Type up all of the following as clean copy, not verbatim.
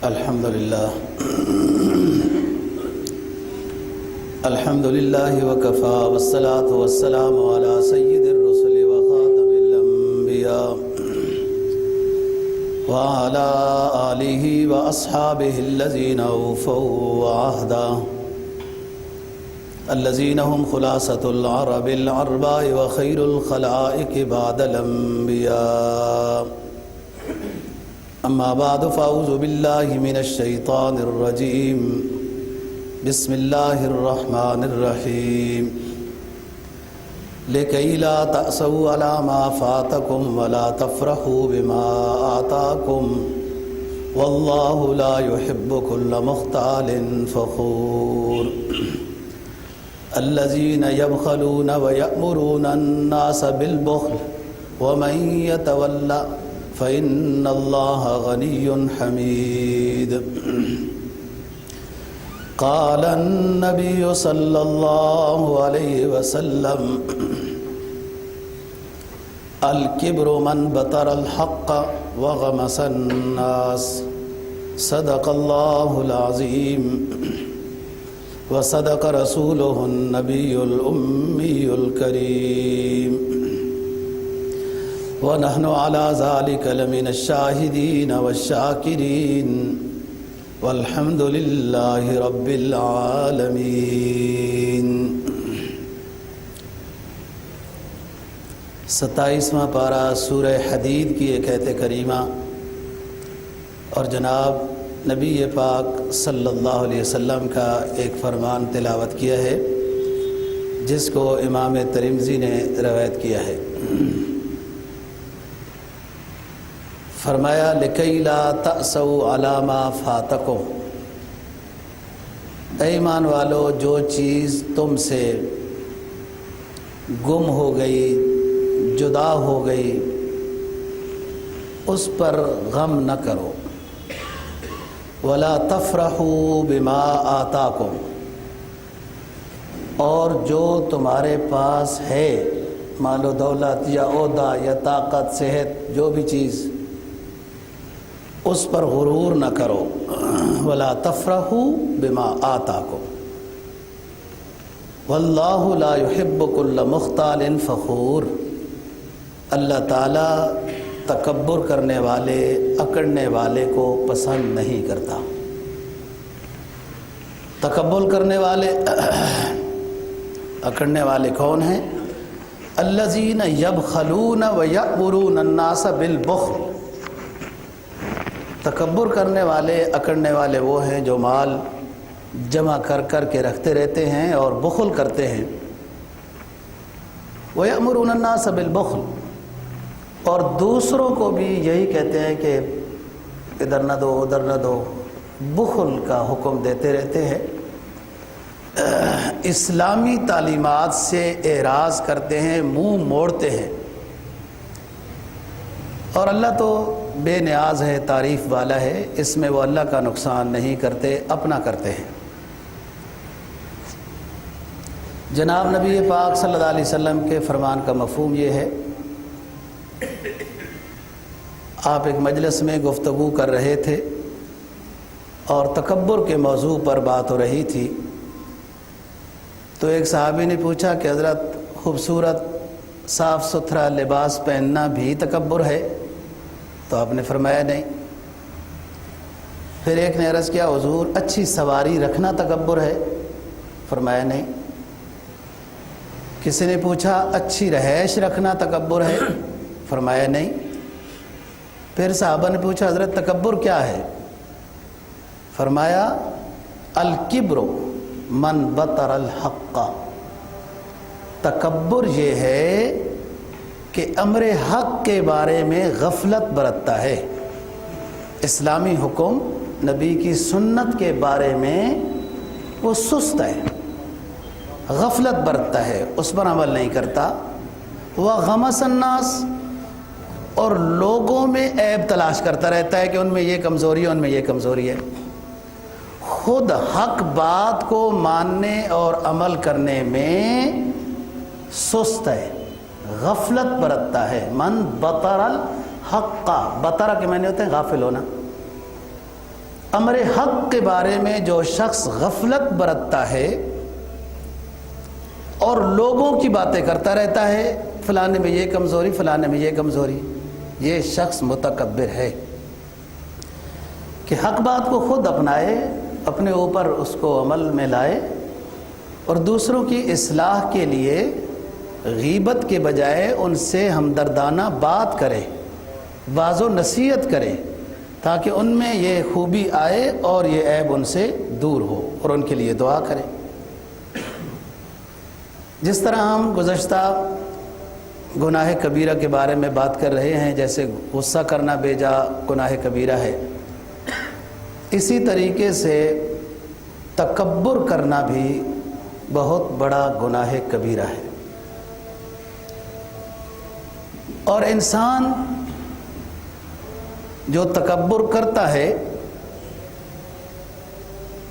الحمد لله وكفى والصلاة والسلام على سيد الرسل وخاتم الأنبياء وعلى آله وأصحابه الذين أوفوا عهدا الذين هم خلاصة العرب العرباء وخير الخلائق بعد الأنبياء. أما بعد فأعوذ بالله من الشيطان الرجيم. بسم الله الرحمن الرحيم. لكي لا تأسوا على ما فاتكم ولا تفرحوا بما آتاكم والله لا يحب كل مختال فخور. الذين يبخلون ويأمرون الناس بالبخل ومن يتولى فإن الله غني حميد. قال النبي صلى الله عليه وسلم: الكبر من بطر الحق وغمس الناس. صدق الله العظيم وصدق رسوله النبي الأمي الكريم ونحن على ذلك لمن الشاهدين والشاكرين والحمد لله رب العالمین. 27واں پارہ سورہ حدید کی ایک آیت کریمہ اور جناب نبی پاک صلی اللہ علیہ وسلم کا ایک فرمان تلاوت کیا ہے جس کو امام ترمذی نے روایت کیا ہے. فرمایا: لکی لا تأسوا علی ما فاتکم. اے ایمان والو، جو چیز تم سے گم ہو گئی، جدا ہو گئی، اس پر غم نہ کرو. ولا تفرحوا بما آتاکم. اور جو تمہارے پاس ہے، مال و دولت یا عہدہ یا طاقت، صحت، جو بھی چیز، اس پر غرور نہ کرو. ولا تفرحوا بما آتاکم واللہ لا يحب كل مختال فخور. اللہ تعالیٰ تکبر کرنے والے، اکڑنے والے کو پسند نہیں کرتا. تکبر کرنے والے، اکڑنے والے کون ہیں؟ الذین یبخلون ویأمرون الناس بالبخل. تکبر کرنے والے، اکڑنے والے وہ ہیں جو مال جمع کر کر کے رکھتے رہتے ہیں اور بخل کرتے ہیں. وَيَأْمُرُونَ النَّاسَ بِالْبُخْلِ. اور دوسروں کو بھی یہی کہتے ہیں کہ ادھر نہ دو، ادھر نہ دو، بخل کا حکم دیتے رہتے ہیں. اسلامی تعلیمات سے اعراض کرتے ہیں، منہ موڑتے ہیں. اور اللہ تو بے نیاز ہے، تعریف والا ہے، اس میں وہ اللہ کا نقصان نہیں کرتے، اپنا کرتے ہیں. جناب نبی پاک صلی اللہ علیہ وسلم کے فرمان کا مفہوم یہ ہے. آپ ایک مجلس میں گفتگو کر رہے تھے اور تکبر کے موضوع پر بات ہو رہی تھی، تو ایک صحابی نے پوچھا کہ حضرت، خوبصورت صاف ستھرا لباس پہننا بھی تکبر ہے؟ تو آپ نے فرمایا نہیں. پھر ایک نے عرض کیا: حضور، اچھی سواری رکھنا تکبر ہے؟ فرمایا نہیں. کسی نے پوچھا: اچھی رہائش رکھنا تکبر ہے؟ فرمایا نہیں. پھر صحابہ نے پوچھا: حضرت تکبر کیا ہے؟ فرمایا: الکبر من بطر الحق. تکبر یہ ہے کہ امر حق کے بارے میں غفلت برتتا ہے. اسلامی حکم، نبی کی سنت کے بارے میں وہ سست ہے، غفلت برتتا ہے، اس پر عمل نہیں کرتا. وغمس الناس. اور لوگوں میں عیب تلاش کرتا رہتا ہے کہ ان میں یہ کمزوری ہے، ان میں یہ کمزوری ہے. خود حق بات کو ماننے اور عمل کرنے میں سست ہے، غفلت برتتا ہے. من بطر الحق، بطرہ کے معنی ہوتے ہیں غافل ہونا. امر حق کے بارے میں جو شخص غفلت برتتا ہے اور لوگوں کی باتیں کرتا رہتا ہے، فلانے میں یہ کمزوری، فلانے میں یہ کمزوری، یہ شخص متکبر ہے کہ حق بات کو خود اپنائے، اپنے اوپر اس کو عمل میں لائے اور دوسروں کی اصلاح کے لیے غیبت کے بجائے ان سے ہمدردانہ بات کرے، واعظ و نصیحت کرے تاکہ ان میں یہ خوبی آئے اور یہ عیب ان سے دور ہو اور ان کے لیے دعا کرے۔ جس طرح ہم گزشتہ گناہ کبیرہ کے بارے میں بات کر رہے ہیں، جیسے غصہ کرنا بیجا گناہ کبیرہ ہے، اسی طریقے سے تکبر کرنا بھی بہت بڑا گناہ کبیرہ ہے۔ اور انسان جو تکبر کرتا ہے،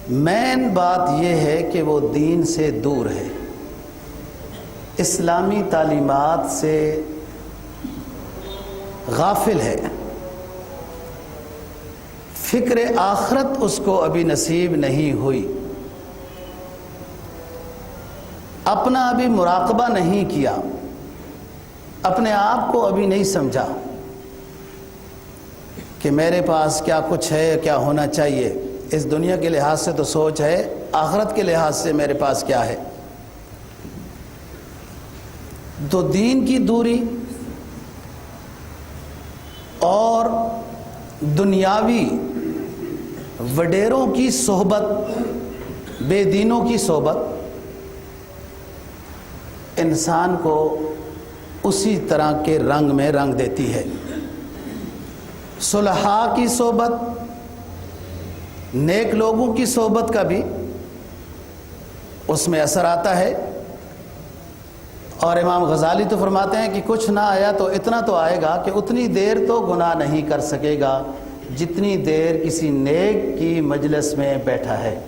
مین بات یہ ہے کہ وہ دین سے دور ہے، اسلامی تعلیمات سے غافل ہے، فکر آخرت اس کو ابھی نصیب نہیں ہوئی، اپنا ابھی مراقبہ نہیں کیا، اپنے آپ کو ابھی نہیں سمجھا کہ میرے پاس کیا کچھ ہے، کیا ہونا چاہیے۔ اس دنیا کے لحاظ سے تو سوچ ہے، آخرت کے لحاظ سے میرے پاس کیا ہے۔ تو دین کی دوری اور دنیاوی وڈیروں کی صحبت، بے دینوں کی صحبت انسان کو اسی طرح کے رنگ میں رنگ دیتی ہے۔ صلحاء کی صحبت، نیک لوگوں کی صحبت کا بھی اس میں اثر آتا ہے۔ اور امام غزالی تو فرماتے ہیں کہ کچھ نہ آیا تو اتنا تو آئے گا کہ اتنی دیر تو گناہ نہیں کر سکے گا جتنی دیر کسی نیک کی مجلس میں بیٹھا ہے۔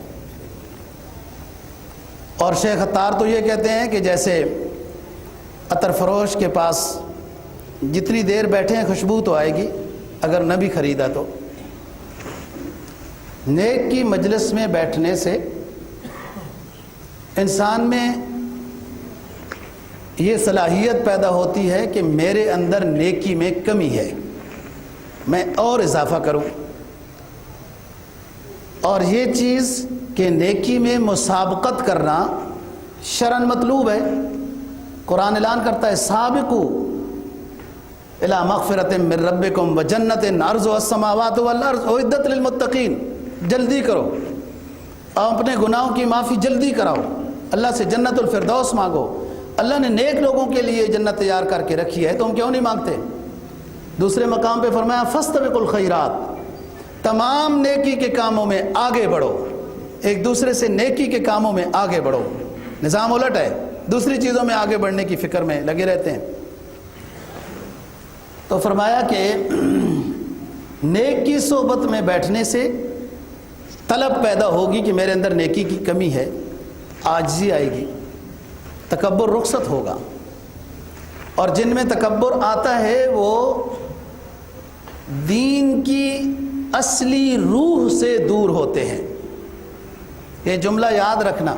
اور شیخ عطار تو یہ کہتے ہیں کہ جیسے عطر فروش کے پاس جتنی دیر بیٹھے ہیں خوشبو تو آئے گی، اگر نہ بھی خریدا تو۔ نیک کی مجلس میں بیٹھنے سے انسان میں یہ صلاحیت پیدا ہوتی ہے کہ میرے اندر نیکی میں کمی ہے، میں اور اضافہ کروں۔ اور یہ چیز کہ نیکی میں مسابقت کرنا شرعاً مطلوب ہے۔ قرآن اعلان کرتا ہے سابقوا الی مغفرۃ من ربکم وجنۃ عرضها السماوات والارض اعدت للمتقین، جلدی کرو، اپنے گناہوں کی معافی جلدی کراؤ، اللہ سے جنت الفردوس مانگو۔ اللہ نے نیک لوگوں کے لیے جنت تیار کر کے رکھی ہے تو ہم کیوں نہیں مانگتے؟ دوسرے مقام پہ فرمایا فاستبقوا الخیرات، تمام نیکی کے کاموں میں آگے بڑھو، ایک دوسرے سے نیکی کے کاموں میں آگے بڑھو۔ نظام الٹ ہے، دوسری چیزوں میں آگے بڑھنے کی فکر میں لگے رہتے ہیں۔ تو فرمایا کہ نیک کی صحبت میں بیٹھنے سے طلب پیدا ہوگی کہ میرے اندر نیکی کی کمی ہے، عاجزی آئے گی، تکبر رخصت ہوگا۔ اور جن میں تکبر آتا ہے وہ دین کی اصلی روح سے دور ہوتے ہیں۔ یہ جملہ یاد رکھنا،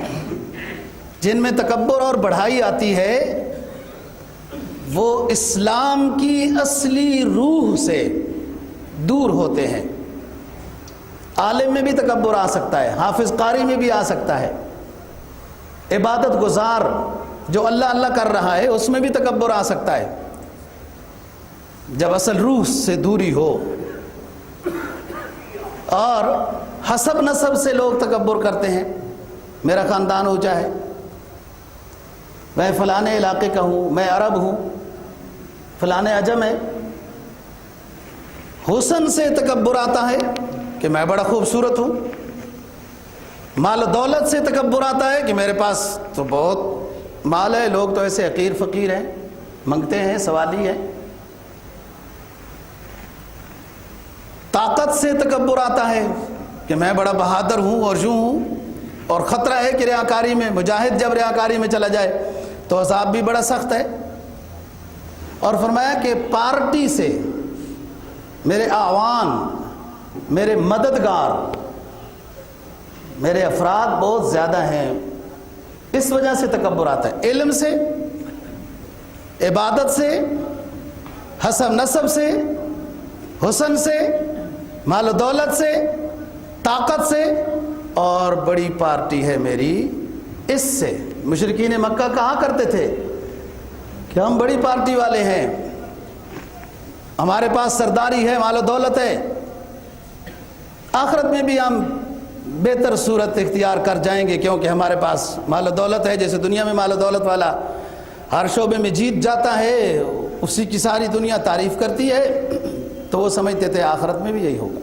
جن میں تکبر اور بڑھائی آتی ہے وہ اسلام کی اصلی روح سے دور ہوتے ہیں۔ عالم میں بھی تکبر آ سکتا ہے، حافظ قاری میں بھی آ سکتا ہے، عبادت گزار جو اللہ اللہ کر رہا ہے اس میں بھی تکبر آ سکتا ہے، جب اصل روح سے دوری ہو۔ اور حسب نسب سے لوگ تکبر کرتے ہیں، میرا خاندان اونچا ہے، میں فلانے علاقے کا ہوں، میں عرب ہوں، فلانے عجم ہے۔ حسن سے تکبر آتا ہے کہ میں بڑا خوبصورت ہوں، مال و دولت سے تکبر آتا ہے کہ میرے پاس تو بہت مال ہے، لوگ تو ایسے حقیر فقیر ہیں، منگتے ہیں، سوالی ہیں۔ طاقت سے تکبر آتا ہے کہ میں بڑا بہادر ہوں اور یوں ہوں، اور خطرہ ہے کہ ریاکاری میں، مجاہد جب ریاکاری میں چلا جائے تو عذاب بھی بڑا سخت ہے۔ اور فرمایا کہ پارٹی سے، میرے اعوان، میرے مددگار، میرے افراد بہت زیادہ ہیں، اس وجہ سے تکبر آتا ہے، علم سے، عبادت سے، حسب نسب سے، حسن سے، مال و دولت سے، طاقت سے، اور بڑی پارٹی ہے میری اس سے۔ مشرکین مکہ کہا کرتے تھے کہ ہم بڑی پارٹی والے ہیں، ہمارے پاس سرداری ہے، مال و دولت ہے، آخرت میں بھی ہم بہتر صورت اختیار کر جائیں گے کیونکہ ہمارے پاس مال و دولت ہے۔ جیسے دنیا میں مال و دولت والا ہر شعبے میں جیت جاتا ہے، اسی کی ساری دنیا تعریف کرتی ہے، تو وہ سمجھتے تھے آخرت میں بھی یہی ہوگا۔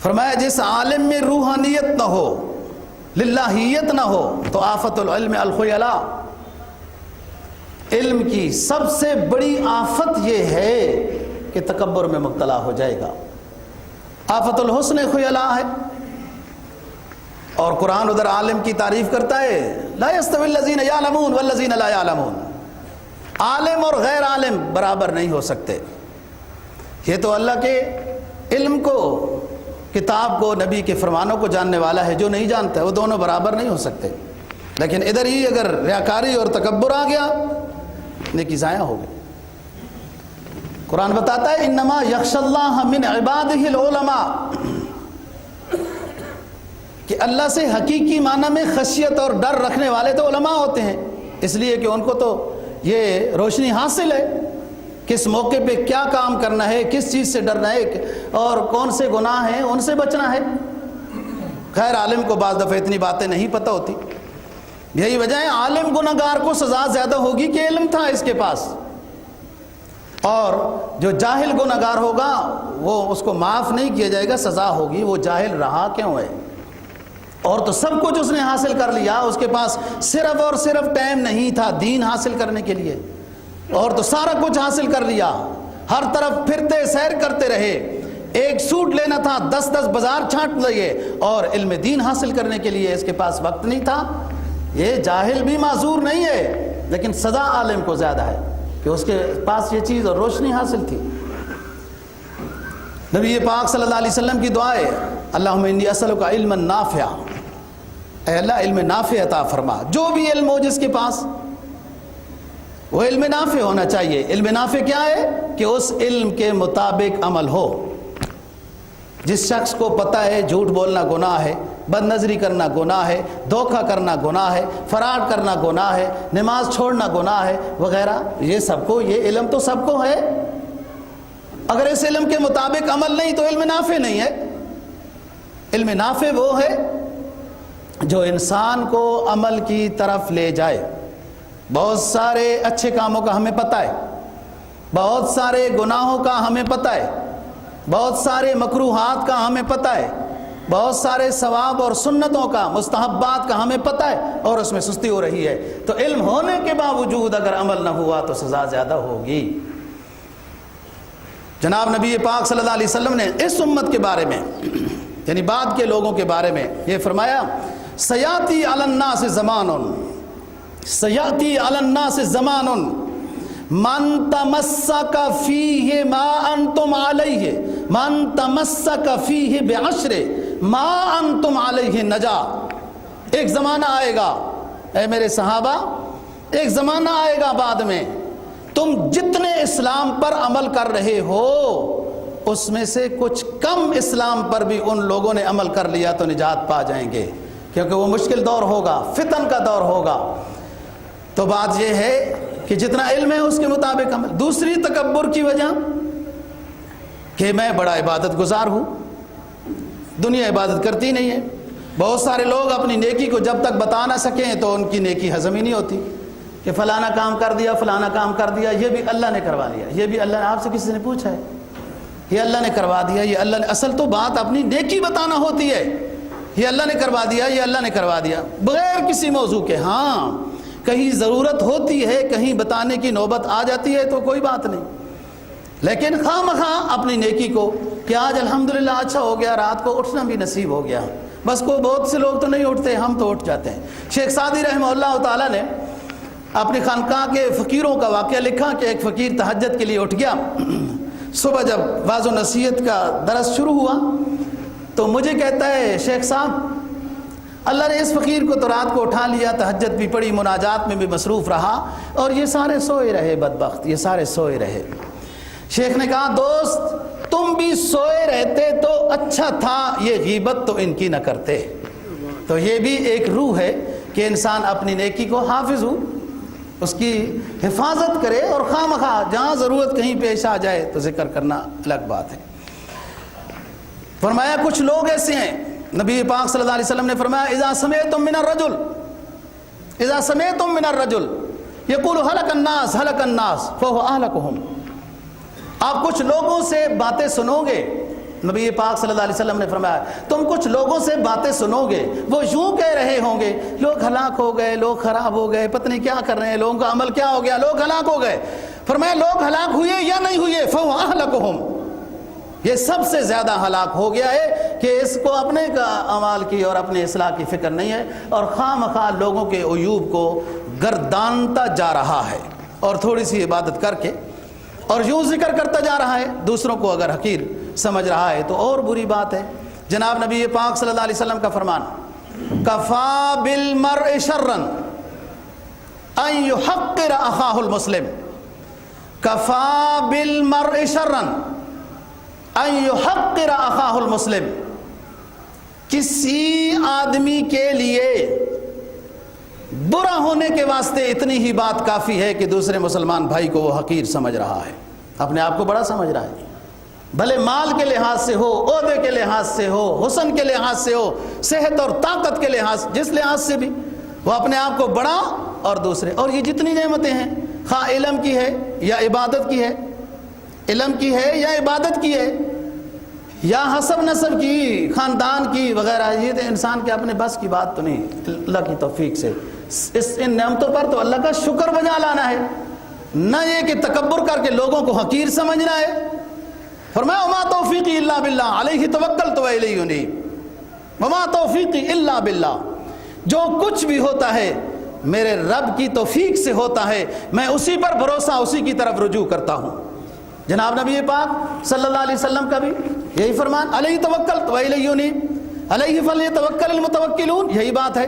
فرمایا جس عالم میں روحانیت نہ ہو، للہیت نہ ہو، تو آفت العلم الخیلاء، علم کی سب سے بڑی آفت یہ ہے کہ تکبر میں مبتلا ہو جائے گا۔ آفت الحسن خیلاء ہے، اور قرآن ادھر عالم کی تعریف کرتا ہے، لا یستوی الذین یعلمون والذین لا یعلمون، عالم اور غیر عالم برابر نہیں ہو سکتے۔ یہ تو اللہ کے علم کو، کتاب کو، نبی کے فرمانوں کو جاننے والا ہے، جو نہیں جانتا ہے وہ دونوں برابر نہیں ہو سکتے۔ لیکن ادھر ہی اگر ریاکاری اور تکبر آ گیا، نیکی ضائع ہو گئی۔ قرآن بتاتا ہے انما یخشی اللہ من عبادہ العلماء، کہ اللہ سے حقیقی معنی میں خشیت اور ڈر رکھنے والے تو علماء ہوتے ہیں، اس لیے کہ ان کو تو یہ روشنی حاصل ہے کس موقع پہ کیا کام کرنا ہے، کس چیز سے ڈرنا ہے، اور کون سے گناہ ہیں ان سے بچنا ہے۔ خیر عالم کو بعض دفعہ اتنی باتیں نہیں پتہ ہوتی، یہی وجہ ہے عالم گناہ گار کو سزا زیادہ ہوگی کہ علم تھا اس کے پاس، اور جو جاہل گناہ گار ہوگا وہ اس کو معاف نہیں کیا جائے گا، سزا ہوگی، وہ جاہل رہا کیوں ہے؟ اور تو سب کچھ اس نے حاصل کر لیا، اس کے پاس صرف اور صرف ٹائم نہیں تھا دین حاصل کرنے کے لیے، اور تو سارا کچھ حاصل کر لیا، ہر طرف پھرتے سیر کرتے رہے، ایک سوٹ لینا تھا 10 بازار چھانٹ لیے، اور علم دین حاصل کرنے کے لیے اس کے پاس وقت نہیں تھا۔ یہ جاہل بھی معذور نہیں ہے، لیکن سزا عالم کو زیادہ ہے کہ اس کے پاس یہ چیز اور روشنی حاصل تھی۔ نبی پاک صلی اللہ علیہ وسلم کی دعا ہے، اللہم انی اسألک علما نافعا، اے اللہ علم نافع عطا فرما۔ جو بھی علم ہو جس کے پاس، وہ علم نافع ہونا چاہیے۔ علم نافع کیا ہے؟ کہ اس علم کے مطابق عمل ہو۔ جس شخص کو پتہ ہے جھوٹ بولنا گناہ ہے، بد نظری کرنا گناہ ہے، دھوکہ کرنا گناہ ہے، فراڈ کرنا گناہ ہے، نماز چھوڑنا گناہ ہے وغیرہ، یہ سب کو، یہ علم تو سب کو ہے، اگر اس علم کے مطابق عمل نہیں تو علم نافع نہیں ہے۔ علم نافع وہ ہے جو انسان کو عمل کی طرف لے جائے۔ بہت سارے اچھے کاموں کا ہمیں پتہ ہے، بہت سارے گناہوں کا ہمیں پتہ ہے، بہت سارے مکروہات کا ہمیں پتہ ہے، بہت سارے ثواب اور سنتوں کا، مستحبات کا ہمیں پتہ ہے، اور اس میں سستی ہو رہی ہے۔ تو علم ہونے کے باوجود اگر عمل نہ ہوا تو سزا زیادہ ہوگی۔ جناب نبی پاک صلی اللہ علیہ وسلم نے اس امت کے بارے میں، یعنی بعد کے لوگوں کے بارے میں یہ فرمایا، سیاتی علی الناس زمان، سیاتی علی الناس زمان من تمسک فیہ ما انتم علیہ، من تمسک فیہ بعشر ما انتم علیہ نجا۔ ایک زمانہ آئے گا اے میرے صحابہ، ایک زمانہ آئے گا بعد میں، تم جتنے اسلام پر عمل کر رہے ہو اس میں سے کچھ کم اسلام پر بھی ان لوگوں نے عمل کر لیا تو نجات پا جائیں گے، کیونکہ وہ مشکل دور ہوگا، فتن کا دور ہوگا۔ تو بات یہ ہے کہ جتنا علم ہے اس کے مطابق عمل۔ دوسری تکبر کی وجہ کہ میں بڑا عبادت گزار ہوں، دنیا عبادت کرتی نہیں ہے۔ بہت سارے لوگ اپنی نیکی کو جب تک بتا نہ سکیں تو ان کی نیکی ہضم ہی نہیں ہوتی، کہ فلانا کام کر دیا، فلانا کام کر دیا، یہ بھی اللہ نے کروا لیا، یہ بھی اللہ نے، آپ سے کسی نے پوچھا ہے؟ یہ اللہ نے کروا دیا، یہ اللہ نے، اصل تو بات اپنی نیکی بتانا ہوتی ہے، یہ اللہ نے کروا دیا، یہ اللہ نے کروا دیا، بغیر کسی موضوع کے۔ ہاں کہیں ضرورت ہوتی ہے، کہیں بتانے کی نوبت آ جاتی ہے تو کوئی بات نہیں، لیکن خواہ مخواہ اپنی نیکی کو کہ آج الحمدللہ اچھا ہو گیا، رات کو اٹھنا بھی نصیب ہو گیا، بس کو بہت سے لوگ تو نہیں اٹھتے، ہم تو اٹھ جاتے ہیں۔ شیخ سعدی رحمہ اللہ تعالیٰ نے اپنی خانقاہ کے فقیروں کا واقعہ لکھا کہ ایک فقیر تہجد کے لیے اٹھ گیا، صبح جب واعظ و نصیحت کا درس شروع ہوا تو مجھے کہتا ہے شیخ صاحب اللہ نے اس فقیر کو تو رات کو اٹھا لیا، تہجد بھی پڑھی، مناجات میں بھی مصروف رہا، اور یہ سارے سوئے رہے، بدبخت یہ سارے سوئے رہے۔ شیخ نے کہا دوست تم بھی سوئے رہتے تو اچھا تھا، یہ غیبت تو ان کی نہ کرتے۔ تو یہ بھی ایک روح ہے کہ انسان اپنی نیکی کو حافظ ہو، اس کی حفاظت کرے، اور خواہ مخواہ جہاں ضرورت کہیں پیش آ جائے تو ذکر کرنا الگ بات ہے۔ فرمایا کچھ لوگ ایسے ہیں، نبی پاک صلی اللہ علیہ وسلم نے فرمایا اذا سمعتم من الرجل یقول هلك الناس فهو اهلكهم۔ آپ کچھ لوگوں سے باتیں سنو گے، نبی پاک صلی اللہ علیہ وسلم نے فرمایا تم کچھ لوگوں سے باتیں سنو گے، وہ یوں کہہ رہے ہوں گے لوگ ہلاک ہو گئے، لوگ خراب ہو گئے، پتہ نہیں کیا کر رہے ہیں، لوگوں کا عمل کیا ہو گیا، لوگ ہلاک ہو گئے۔ فرمایا لوگ ہلاک ہوئے یا نہیں ہوئے، فهو اهلكهم، یہ سب سے زیادہ ہلاک ہو گیا ہے کہ اس کو اپنے اعمال کی اور اپنے اصلاح کی فکر نہیں ہے، اور خواہ مخواہ لوگوں کے عیوب کو گردانتا جا رہا ہے، اور تھوڑی سی عبادت کر کے اور یوں ذکر کرتا جا رہا ہے، دوسروں کو اگر حقیر سمجھ رہا ہے تو اور بری بات ہے۔ جناب نبی پاک صلی اللہ علیہ وسلم کا فرمان کفا بالمرء شرا ان یحقر اخاہ المسلم، کفا بالمرء شرا ان یحقر اخاہ المسلم، کسی آدمی کے لیے برا ہونے کے واسطے اتنی ہی بات کافی ہے کہ دوسرے مسلمان بھائی کو وہ حقیر سمجھ رہا ہے، اپنے آپ کو بڑا سمجھ رہا ہے، بھلے مال کے لحاظ سے ہو، عہدے کے لحاظ سے ہو، حسن کے لحاظ سے ہو، صحت اور طاقت کے لحاظ، جس لحاظ سے بھی وہ اپنے آپ کو بڑا، اور دوسرے، اور یہ جتنی نعمتیں ہیں، خواہ علم کی ہے یا عبادت کی ہے، علم کی ہے یا عبادت کی ہے، یا حسب نسب کی، خاندان کی وغیرہ، یہ تو انسان کے اپنے بس کی بات تو نہیں، اللہ کی توفیق سے ان نعمتوں پر تو اللہ کا شکر بجا لانا ہے، نہ یہ کہ تکبر کر کے لوگوں کو حقیر سمجھنا ہے۔ فرمایا وما توفیقی الا باللہ علیہ توکلت و الیہ انیب، وما توفیقی الا باللہ، جو کچھ بھی ہوتا ہے میرے رب کی توفیق سے ہوتا ہے، میں اسی پر بھروسہ، اسی کی طرف رجوع کرتا ہوں۔ جناب نبی پاک صلی اللہ علیہ وسلم کا بھی یہی فرمان علیہ توکلت و الیہ انیب، علیہ فلیتوکل المتوکلون، یہی بات ہے۔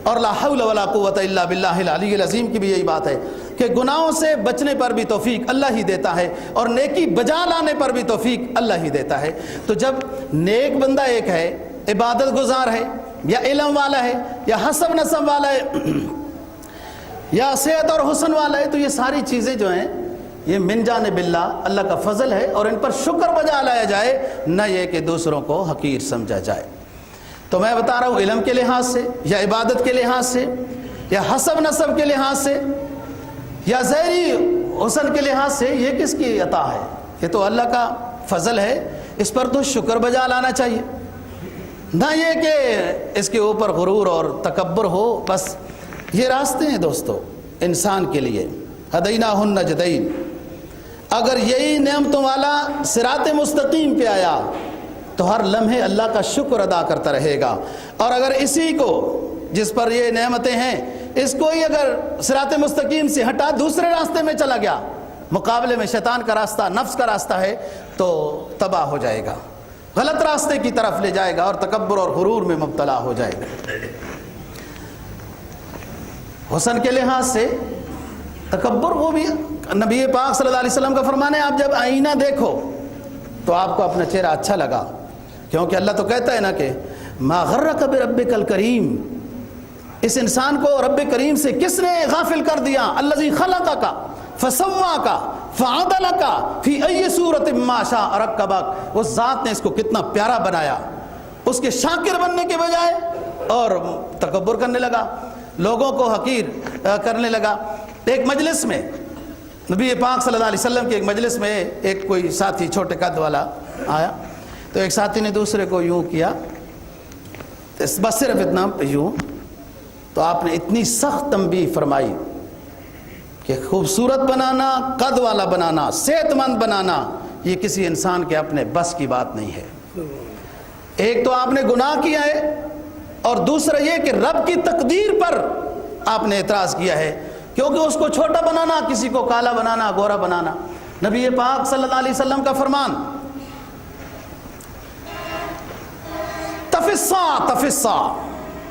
اور لا حول ولا قوت الا باللہ العلی العظیم کی بھی یہی بات ہے کہ گناہوں سے بچنے پر بھی توفیق اللہ ہی دیتا ہے، اور نیکی بجا لانے پر بھی توفیق اللہ ہی دیتا ہے۔ تو جب نیک بندہ ایک ہے، عبادت گزار ہے، یا علم والا ہے، یا حسب نسب والا ہے، یا صحت اور حسن والا ہے، تو یہ ساری چیزیں جو ہیں یہ من جانب اللہ، اللہ کا فضل ہے، اور ان پر شکر بجا لایا جائے، نہ یہ کہ دوسروں کو حقیر سمجھا جائے۔ تو میں بتا رہا ہوں علم کے لحاظ سے، یا عبادت کے لحاظ سے، یا حسب نسب کے لحاظ سے، یا ظاہری حسن کے لحاظ سے، یہ کس کی عطا ہے؟ یہ تو اللہ کا فضل ہے، اس پر تو شکر بجا لانا چاہیے، نہ یہ کہ اس کے اوپر غرور اور تکبر ہو۔ بس یہ راستے ہیں دوستو انسان کے لیے، ہدیناہ النجدین۔ اگر یہی نعمتوں والا صراط مستقیم پہ آیا تو ہر لمحے اللہ کا شکر ادا کرتا رہے گا، اور اگر اسی کو، جس پر یہ نعمتیں ہیں، اس کو ہی اگر صراط مستقیم سے ہٹا دوسرے راستے میں چلا گیا، مقابلے میں شیطان کا راستہ، نفس کا راستہ ہے، تو تباہ ہو جائے گا، غلط راستے کی طرف لے جائے گا، اور تکبر اور غرور میں مبتلا ہو جائے گا۔ حسن کے لحاظ سے تکبر، وہ بھی نبی پاک صلی اللہ علیہ وسلم کا فرمان ہے، آپ جب آئینہ دیکھو تو آپ کو اپنا چہرہ اچھا لگا، کیونکہ اللہ تو کہتا ہے نا کہ ما غرک بربک الکریم، اس انسان کو رب کریم سے کس نے غافل کر دیا؟ الذی خلقک فسواک فعدلک فی ای صورت ما شاء رکبک، اس ذات نے اس کو کتنا پیارا بنایا، اس کے شاکر بننے کے بجائے اور تکبر کرنے لگا، لوگوں کو حقیر کرنے لگا۔ ایک مجلس میں نبی پاک صلی اللہ علیہ وسلم کے ایک مجلس میں ایک کوئی ساتھی چھوٹے قد والا آیا، تو ایک ساتھی نے دوسرے کو یوں کیا، بس صرف اتنا یوں، تو آپ نے اتنی سخت تنبیہ فرمائی کہ خوبصورت بنانا، قد والا بنانا، صحت مند بنانا، یہ کسی انسان کے اپنے بس کی بات نہیں ہے۔ ایک تو آپ نے گناہ کیا ہے، اور دوسرا یہ کہ رب کی تقدیر پر آپ نے اعتراض کیا ہے، کیونکہ اس کو چھوٹا بنانا، کسی کو کالا بنانا، گورا بنانا۔ نبی پاک صلی اللہ علیہ وسلم کا فرمان تفصا تفصا،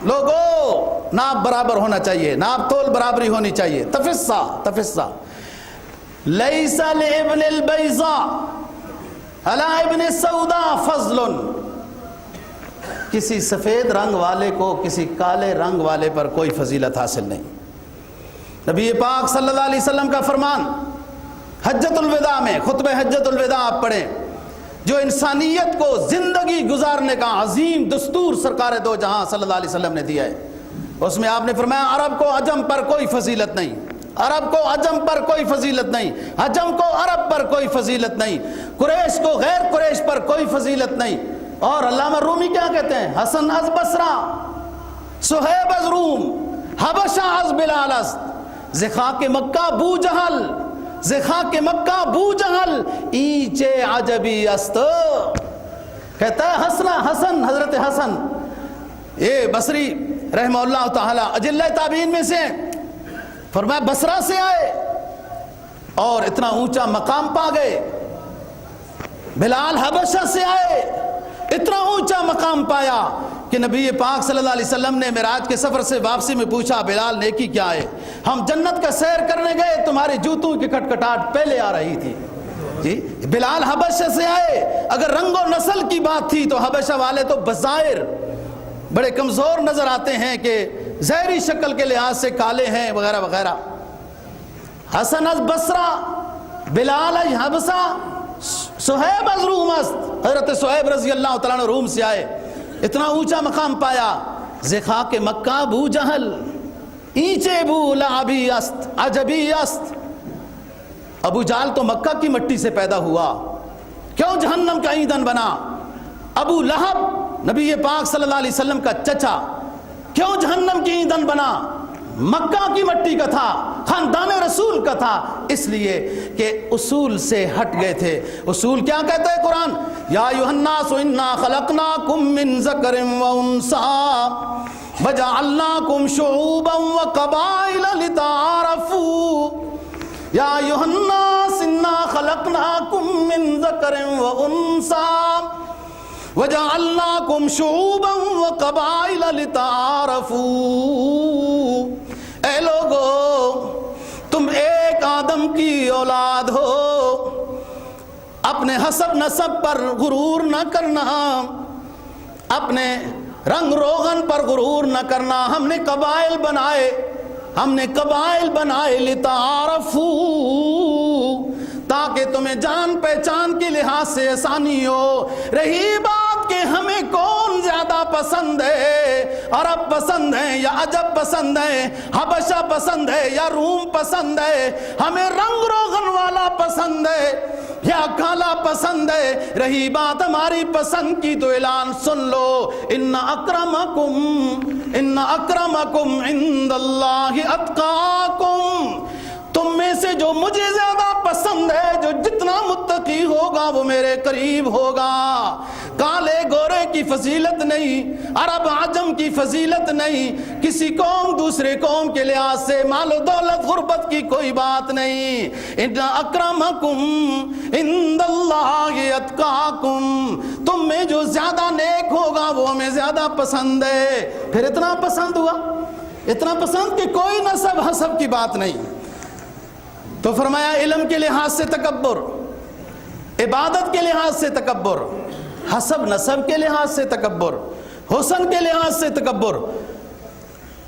لوگو ناپ برابر ہونا چاہیے، ناپ تول برابری ہونی چاہیے، تفصا تفصا، لیس لابن البیضاء علی ابن السوداء فضل، کسی سفید رنگ والے کو کسی کالے رنگ والے پر کوئی فضیلت حاصل نہیں۔ نبی پاک صلی اللہ علیہ وسلم کا فرمان حجۃ الوداع میں، خطبہ حجۃ الوداع آپ پڑھیں، جو انسانیت کو زندگی گزارنے کا عظیم دستور سرکار دو جہاں صلی اللہ علیہ وسلم نے دیا ہے، اس میں آپ نے فرمایا عرب کو عجم پر کوئی فضیلت نہیں، عرب کو عجم پر کوئی فضیلت نہیں، عجم کو عرب پر کوئی فضیلت نہیں، قریش کو غیر قریش پر کوئی فضیلت نہیں۔ اور علامہ رومی کیا کہتے ہیں؟ حسن از بصرہ، صہیب از روم، حبشہ از بلال است، زخاک مکہ بو جہل، زخاک مکہ بو جہل اینچ عجبی است۔ کہتا ہے حسن حضرت حسن یہ بصری رحمہ اللہ تعالی اجلہ تابعین میں سے، فرمایا بصرہ سے آئے اور اتنا اونچا مقام پا گئے، بلال حبشہ سے آئے، اتنا اونچا مقام پایا کہ نبی پاک صلی اللہ علیہ وسلم نے معراج کے سفر سے واپسی میں پوچھا بلال نیکی کیا ہے؟ ہم جنت کا سیر کرنے گئے، تمہارے جوتوں کی کھٹکھٹاہٹ پہلے آ رہی تھی۔ جی بلال حبشہ سے آئے، اگر رنگ و نسل کی بات تھی تو حبشہ والے تو بظاہر بڑے کمزور نظر آتے ہیں کہ ظاہری شکل کے لحاظ سے کالے ہیں وغیرہ وغیرہ۔ حسن از بصرہ، بلال از حبشہ، صہیب از روم است، حضرت صہیب رضی اللہ تعالیٰ روم سے آئے، اتنا اونچا مقام پایا، زخاک مکہ بو جہل اینچے بو لعبی است عجبی است۔ ابو جہل تو مکہ کی مٹی سے پیدا ہوا، کیوں جہنم کا ایندھن بنا؟ ابو لہب نبی پاک صلی اللہ علیہ وسلم کا چچا کیوں جہنم کی ایندھن بنا؟ مکہ کی مٹی کا تھا، خاندان رسول کا تھا، اس لیے کہ اصول سے ہٹ گئے تھے۔ اصول کیا کہتا ہے قرآن؟ یا ایھا الناس انا خلقناکم من ذکر و انثی وجعلناکم شعوبا وقبائل لتعارفوا، یا ایھا الناس انا خلقناکم من ذکر و انثی وجعلناکم شعوبا وقبائل لتعارفوا۔ اے لوگو تم ایک آدم کی اولاد ہو، اپنے حسب نسب پر غرور نہ کرنا، اپنے رنگ روغن پر غرور نہ کرنا۔ ہم نے قبائل بنائے، ہم نے قبائل بنائے لتعارفوا، تاکہ تمہیں جان پہچان کے لحاظ سے آسانی ہو۔ رہی بات کہ ہمیں کون زیادہ پسند ہے، عرب پسند ہے یا عجب پسند ہے، حبشہ پسند ہے یا روم پسند ہے، ہمیں رنگ روغن والا پسند ہے یا کالا پسند ہے، رہی بات ہماری پسند کی تو اعلان سن لو، ان اکرمکم عند اللہ اتقاکم، تم میں سے جو مجھے زیادہ پسند ہے، جو جتنا متقی ہوگا وہ میرے قریب ہوگا۔ کالے گورے کی فضیلت نہیں، عرب عجم کی فضیلت نہیں، کسی قوم دوسرے قوم کے لحاظ سے مال و دولت غربت کی کوئی بات نہیں۔ ان اکرمکم عند اللہ اتقاکم، تم میں جو زیادہ نیک ہوگا وہ ہمیں زیادہ پسند ہے۔ پھر اتنا پسند ہوا، اتنا پسند کہ کوئی نسب حسب کی بات نہیں۔ تو فرمایا علم کے لحاظ سے تکبر، عبادت کے لحاظ سے تکبر، حسب نسب کے لحاظ سے تکبر، حسن کے لحاظ سے تکبر۔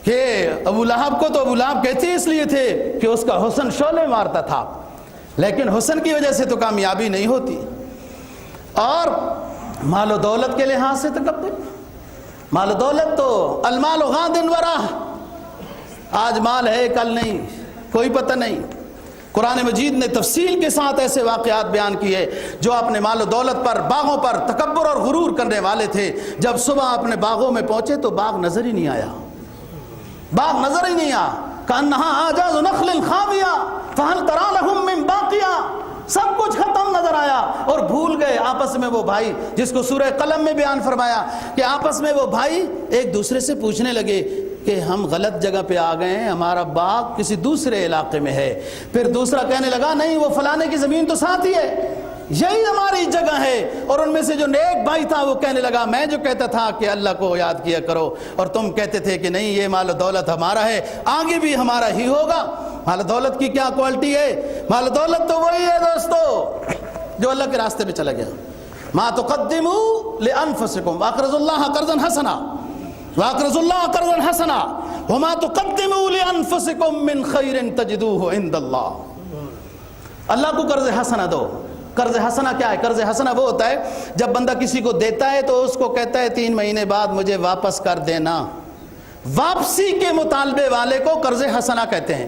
کہ ابو لہب کو تو ابو لہب کہتے اس لیے تھے کہ اس کا حسن شعلے مارتا تھا، لیکن حسن کی وجہ سے تو کامیابی نہیں ہوتی۔ اور مال و دولت کے لحاظ سے تکبر، مال و دولت تو المال غاد وراہ، آج مال ہے کل نہیں، کوئی پتہ نہیں۔ قرآن مجید نے تفصیل کے ساتھ ایسے واقعات بیان کیے جو اپنے مال و دولت پر، باغوں پر تکبر اور غرور کرنے والے تھے۔ جب صبح اپنے باغوں میں پہنچے تو باغ نظر ہی نہیں آیا، باغ نظر ہی نہیں آیا، کأنہا اعجاز نخل خاویہ فہل تری لہم من باقیہ، سب کچھ ختم نظر آیا اور بھول گئے آپس میں وہ بھائی، جس کو سورہ قلم میں بیان فرمایا کہ آپس میں وہ بھائی ایک دوسرے سے پوچھنے لگے کہ ہم غلط جگہ پہ آ گئے ہیں، ہمارا باغ کسی دوسرے علاقے میں ہے۔ پھر دوسرا کہنے لگا نہیں، وہ فلانے کی زمین تو ساتھ ہی ہے، یہی ہماری جگہ ہے۔ اور ان میں سے جو نیک بھائی تھا وہ کہنے لگا میں جو کہتا تھا کہ اللہ کو یاد کیا کرو اور تم کہتے تھے کہ نہیں یہ مال و دولت ہمارا ہے، آگے بھی ہمارا ہی ہوگا۔ مال و دولت کی کیا کوالٹی ہے؟ مال و دولت تو وہی ہے دوستو جو اللہ کے راستے میں چلا گیا۔ ما تقدموا لانفسکم واقرضوا اللہ قرضا حسنا واقرضوا اللہ قرضا حسنا وما تقدموا لانفسکم من خیر تجدوہ عند اللہ۔ اللہ کو قرض حسنا دو۔ قرض حسنا کیا ہے؟ قرض حسنا وہ ہوتا ہے جب بندہ کسی کو دیتا ہے تو اس کو کہتا ہے 3 مہینے بعد مجھے واپس کر دینا۔ واپسی کے مطالبے والے کو قرض حسنا کہتے ہیں۔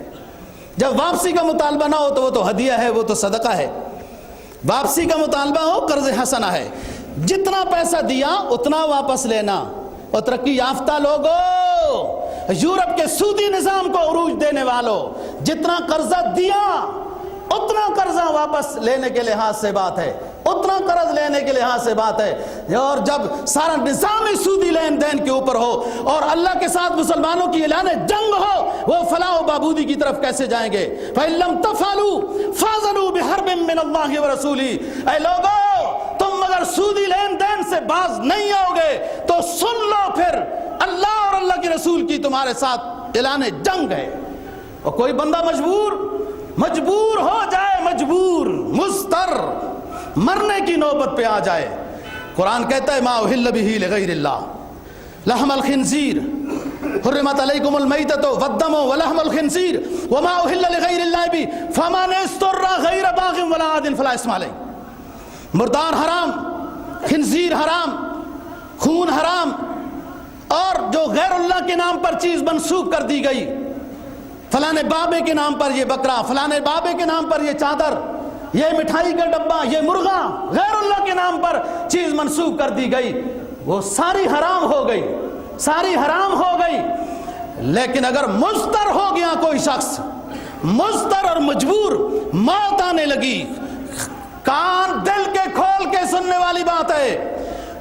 جب واپسی کا مطالبہ نہ ہو تو وہ تو ہدیہ ہے، وہ تو صدقہ ہے۔ واپسی کا مطالبہ ہو قرض حسنا ہے، جتنا پیسہ دیا اتنا واپس لینا۔ اور ترقی یافتہ لوگوں، یورپ کے سودی نظام کو عروج دینے والوں، جتنا قرضہ دیا اتنا قرضہ واپس لینے کے لحاظ سے بات ہے، اتنا قرض لینے کے لحاظ سے بات ہے۔ اور جب سارا نظام سودی لین دین کے اوپر ہو اور اللہ کے ساتھ مسلمانوں کی اعلان جنگ ہو، وہ فلاح و بہبودی کی طرف کیسے جائیں گے؟ فَإِن لَمْ تَفْعَلُوا فَاذَنُوا بِحَرْبٍ مِّنَ اللَّهِ وَرَسُولِهِ۔ اے لوگو، تم اگر سودی لین دین سے باز نہیں آؤ گے تو سن لو پھر اللہ اور اللہ کے رسول کی تمہارے ساتھ اعلان جنگ ہے۔ اور کوئی بندہ مجبور ہو جائے، مجبور مضطر مرنے کی نوبت پہ آ جائے، قرآن کہتا ہے ما اہل بہ لغیر اللہ لحم الخنزیر حرمت علیکم المیتۃ والدم ولحم الخنزیر وما اہل لغیر اللہ بہ فمن اضطر غیر باغ ولا عاد فلا اثم علیہ۔ مردار حرام، خنزیر حرام، خون حرام، اور جو غیر اللہ کے نام پر چیز منسوخ کر دی گئی، فلانے بابے کے نام پر یہ بکرا، فلانے بابے کے نام پر یہ چادر، یہ مٹھائی کا ڈبہ، یہ مرغا، غیر اللہ کے نام پر چیز منسوخ کر دی گئی، وہ ساری حرام ہو گئی، ساری حرام ہو گئی۔ لیکن اگر مضطر ہو گیا کوئی شخص، مضطر اور مجبور، موت آنے لگی، کان دل کے کھول کے سننے والی بات ہے،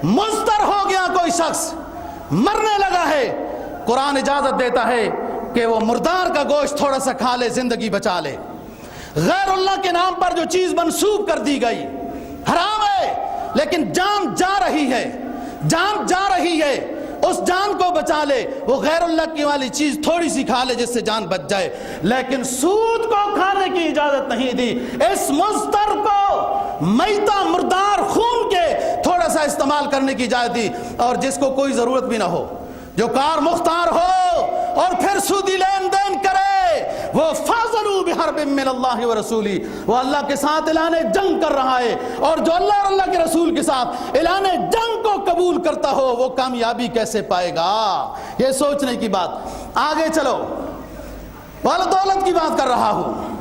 مضطر ہو گیا کوئی شخص، مرنے لگا ہے، قرآن اجازت دیتا ہے کہ وہ مردار کا گوشت تھوڑا سا کھا لے، زندگی بچا لے۔ غیر اللہ کے نام پر جو چیز منسوب کر دی گئی حرام ہے، لیکن جان جا رہی ہے، جان جا رہی ہے، اس جان کو بچا لے۔ وہ غیر اللہ کی والی چیز تھوڑی سی کھا لے جس سے جان بچ جائے، لیکن سود کو کھانے کی اجازت نہیں دی۔ اس مضطر کو میتہ مردار خون کے تھوڑا سا استعمال کرنے کی اجازت دی، اور جس کو کوئی ضرورت بھی نہ ہو، جو کار مختار ہو اور پھر سودی لین دین کرے، وہ فاضلوا بحرب من اللہ ورسولہ، وہ اللہ کے ساتھ اعلان جنگ کر رہا ہے، اور جو اللہ اور اللہ کے رسول کے ساتھ اعلان جنگ کو قبول کرتا ہو وہ کامیابی کیسے پائے گا؟ یہ سوچنے کی بات۔ آگے چلو، مال و دولت کی بات کر رہا ہوں۔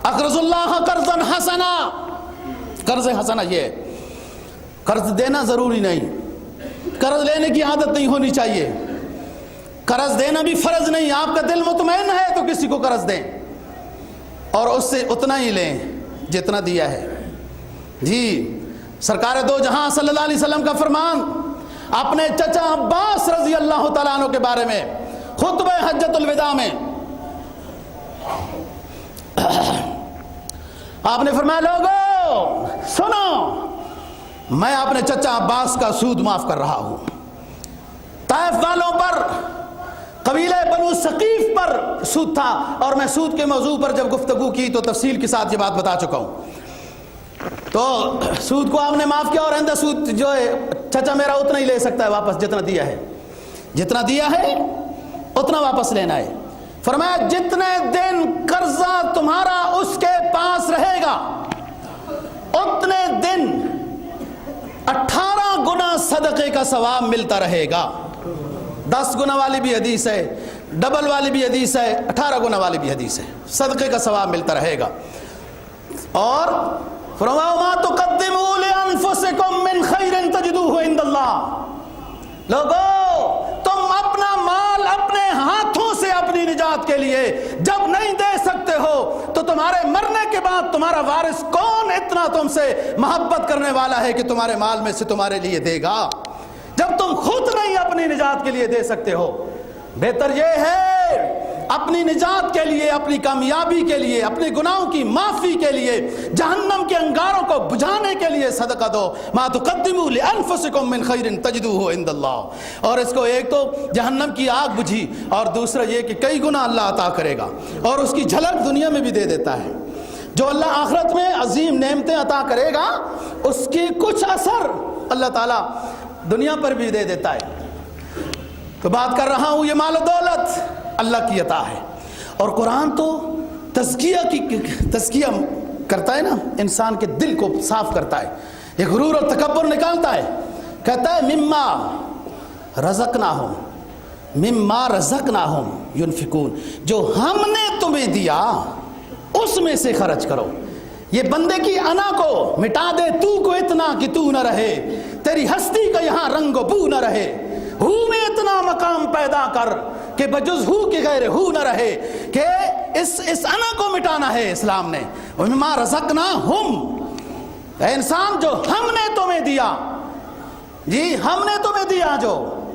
اقرض اللہ قرضا حسنا، قرض حسنا یہ ہے، قرض دینا ضروری نہیں، قرض لینے کی عادت نہیں ہونی چاہیے، قرض دینا بھی فرض نہیں۔ آپ کا دل مطمئن ہے تو کسی کو قرض دیں اور اس سے اتنا ہی لیں جتنا دیا ہے۔ جی سرکار دو جہاں صلی اللہ علیہ وسلم کا فرمان اپنے چچا عباس رضی اللہ تعالیٰ عنہ کے بارے میں خطبہ حجۃ الوداع میں آپ نے فرمایا لوگو سنو، میں اپنے چچا عباس کا سود معاف کر رہا ہوں۔ طائف والوں پر، قبیلہ بنو ثقیف پر سود تھا، اور میں سود کے موضوع پر جب گفتگو کی تو تفصیل کے ساتھ یہ بات بتا چکا ہوں۔ تو سود کو آپ نے معاف کیا، اور آئندہ سود جو ہے چچا میرا اتنا ہی لے سکتا ہے واپس جتنا دیا ہے، جتنا دیا ہے اتنا واپس لینا ہے۔ فرمایا جتنے دن قرضہ تمہارا اس کے پاس رہے گا اتنے دن 18 گنا صدقے کا ثواب ملتا رہے گا۔ 10 گنا والی بھی حدیث ہے، ڈبل والی بھی حدیث ہے، 18 گنا والی بھی حدیث ہے، صدقے کا ثواب ملتا رہے گا۔ اور فرمایا ما تقدموا لانفسکم من خیر تجدوہ عند اللہ۔ لوگو تم اپنا مال اپنے ہاتھوں سے اپنی نجات کے لیے جب نہیں دے سکتے ہو تو تمہارے مرنے کے بعد تمہارا وارث کون اتنا تم سے محبت کرنے والا ہے کہ تمہارے مال میں سے تمہارے لیے دے گا، جب تم خود نہیں اپنی نجات کے لیے دے سکتے ہو؟ بہتر یہ ہے اپنی نجات کے لیے، اپنی کامیابی کے لیے، اپنے گناہوں کی معافی کے لیے، جہنم کے انگاروں کو بجھانے کے لیے صدقہ دو. ما تقدموا لانفسکم من خیر تجدوہ عند اللہ. اور اس کو ایک تو جہنم کی آگ بجھی، اور دوسرا یہ کہ کئی گنا اللہ عطا کرے گا، اور اس کی جھلک دنیا میں بھی دے دیتا ہے. جو اللہ آخرت میں عظیم نعمتیں عطا کرے گا، اس کی کچھ اثر اللہ تعالیٰ دنیا پر بھی دے دیتا ہے. تو بات کر رہا ہوں، یہ مال و دولت اللہ کی عطا ہے. اور قرآن تو تزکیہ کرتا ہے نا، انسان کے دل کو صاف کرتا ہے، یہ غرور اور تکبر نکالتا ہے. کہتا ہے مما رزقناہم ینفقون، جو ہم نے تمہیں دیا اس میں سے خرچ کرو. یہ بندے کی انا کو مٹا دے، تو کو اتنا کہ تو نہ رہے، تیری ہستی کا یہاں رنگ و بو نہ رہے. ہو میں اتنا مقام پیدا کر کہ بجز ہو کے غیر ہو نہ رہے، کہ اس انا کو مٹانا ہے اسلام نے. مما رزقناہم، اے انسان جو ہم نے تمہیں دیا، جی ہم نے تمہیں دیا جو،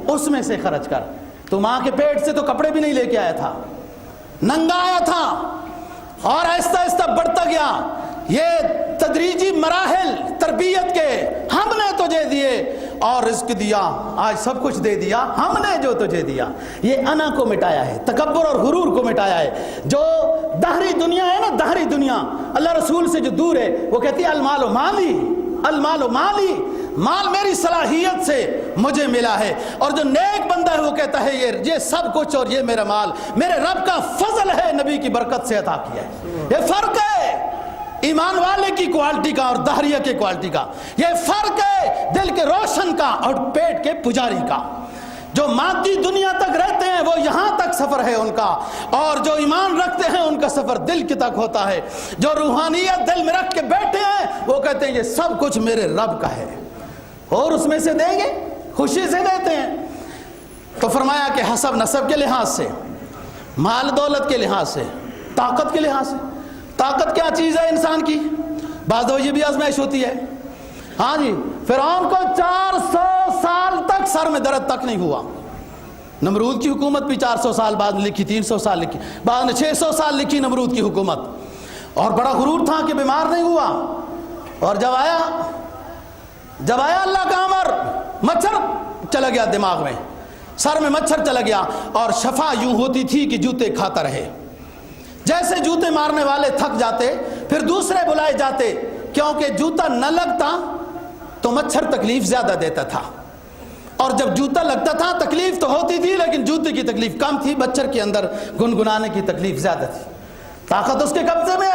اس میں سے خرچ کر. تو ماں کے پیٹ سے تو کپڑے بھی نہیں لے کے آیا تھا، ننگا آیا تھا، اور آہستہ آہستہ بڑھتا گیا. یہ تدریجی مراحل تربیت کے ہم نے تجھے دیے، اور رزق دیا، آج سب کچھ دے دیا ہم نے جو تجھے دیا. یہ انا کو مٹایا ہے، تکبر اور غرور کو مٹایا ہے. جو دہری دنیا ہے نا، دہری دنیا اللہ رسول سے جو دور ہے، وہ کہتی ہے المال و مالی، المال و مالی، مال میری صلاحیت سے مجھے ملا ہے. اور جو نیک بندہ ہے وہ کہتا ہے یہ سب کچھ اور یہ میرا مال میرے رب کا فضل ہے، نبی کی برکت سے عطا کیا ہے. یہ فرق ہے ایمان والے کی کوالٹی کا اور دہریہ کے کوالٹی کا. یہ فرق ہے دل کے روشن کا اور پیٹ کے پجاری کا. جو مادی دنیا تک رہتے ہیں وہ یہاں تک سفر ہے ان کا، اور جو ایمان رکھتے ہیں ان کا سفر دل کی تک ہوتا ہے. جو روحانیت دل میں رکھ کے بیٹھے ہیں وہ کہتے ہیں یہ سب کچھ میرے رب کا ہے، اور اس میں سے دیں گے، خوشی سے دیتے ہیں. تو فرمایا کہ حسب نسب کے لحاظ سے، مال دولت کے لحاظ سے، طاقت کے لحاظ سے. طاقت کیا چیز ہے انسان کی؟ بعض دفعہ یہ بھی آزمائش ہوتی ہے. ہاں جی، فرعون کو 400 سال تک سر میں درد تک نہیں ہوا. نمرود کی حکومت بھی 400 سال بعد لکھی، 300 سال لکھی، بعد نے 600 سال لکھی نمرود کی حکومت. اور بڑا غرور تھا کہ بیمار نہیں ہوا. اور جب آیا اللہ کا امر، مچھر چلا گیا دماغ میں، سر میں مچھر چلا گیا، اور شفا یوں ہوتی تھی کہ جوتے کھاتا رہے. جیسے جوتے مارنے والے تھک جاتے پھر دوسرے بلائے جاتے، کیونکہ جوتا نہ لگتا تو مچھر تکلیف زیادہ دیتا تھا، اور جب جوتا لگتا تھا تکلیف تو ہوتی تھی لیکن جوتے کی تکلیف کم تھی، مچھر کے اندر گنگنانے کی تکلیف زیادہ تھی. طاقت اس کے قبضے میں،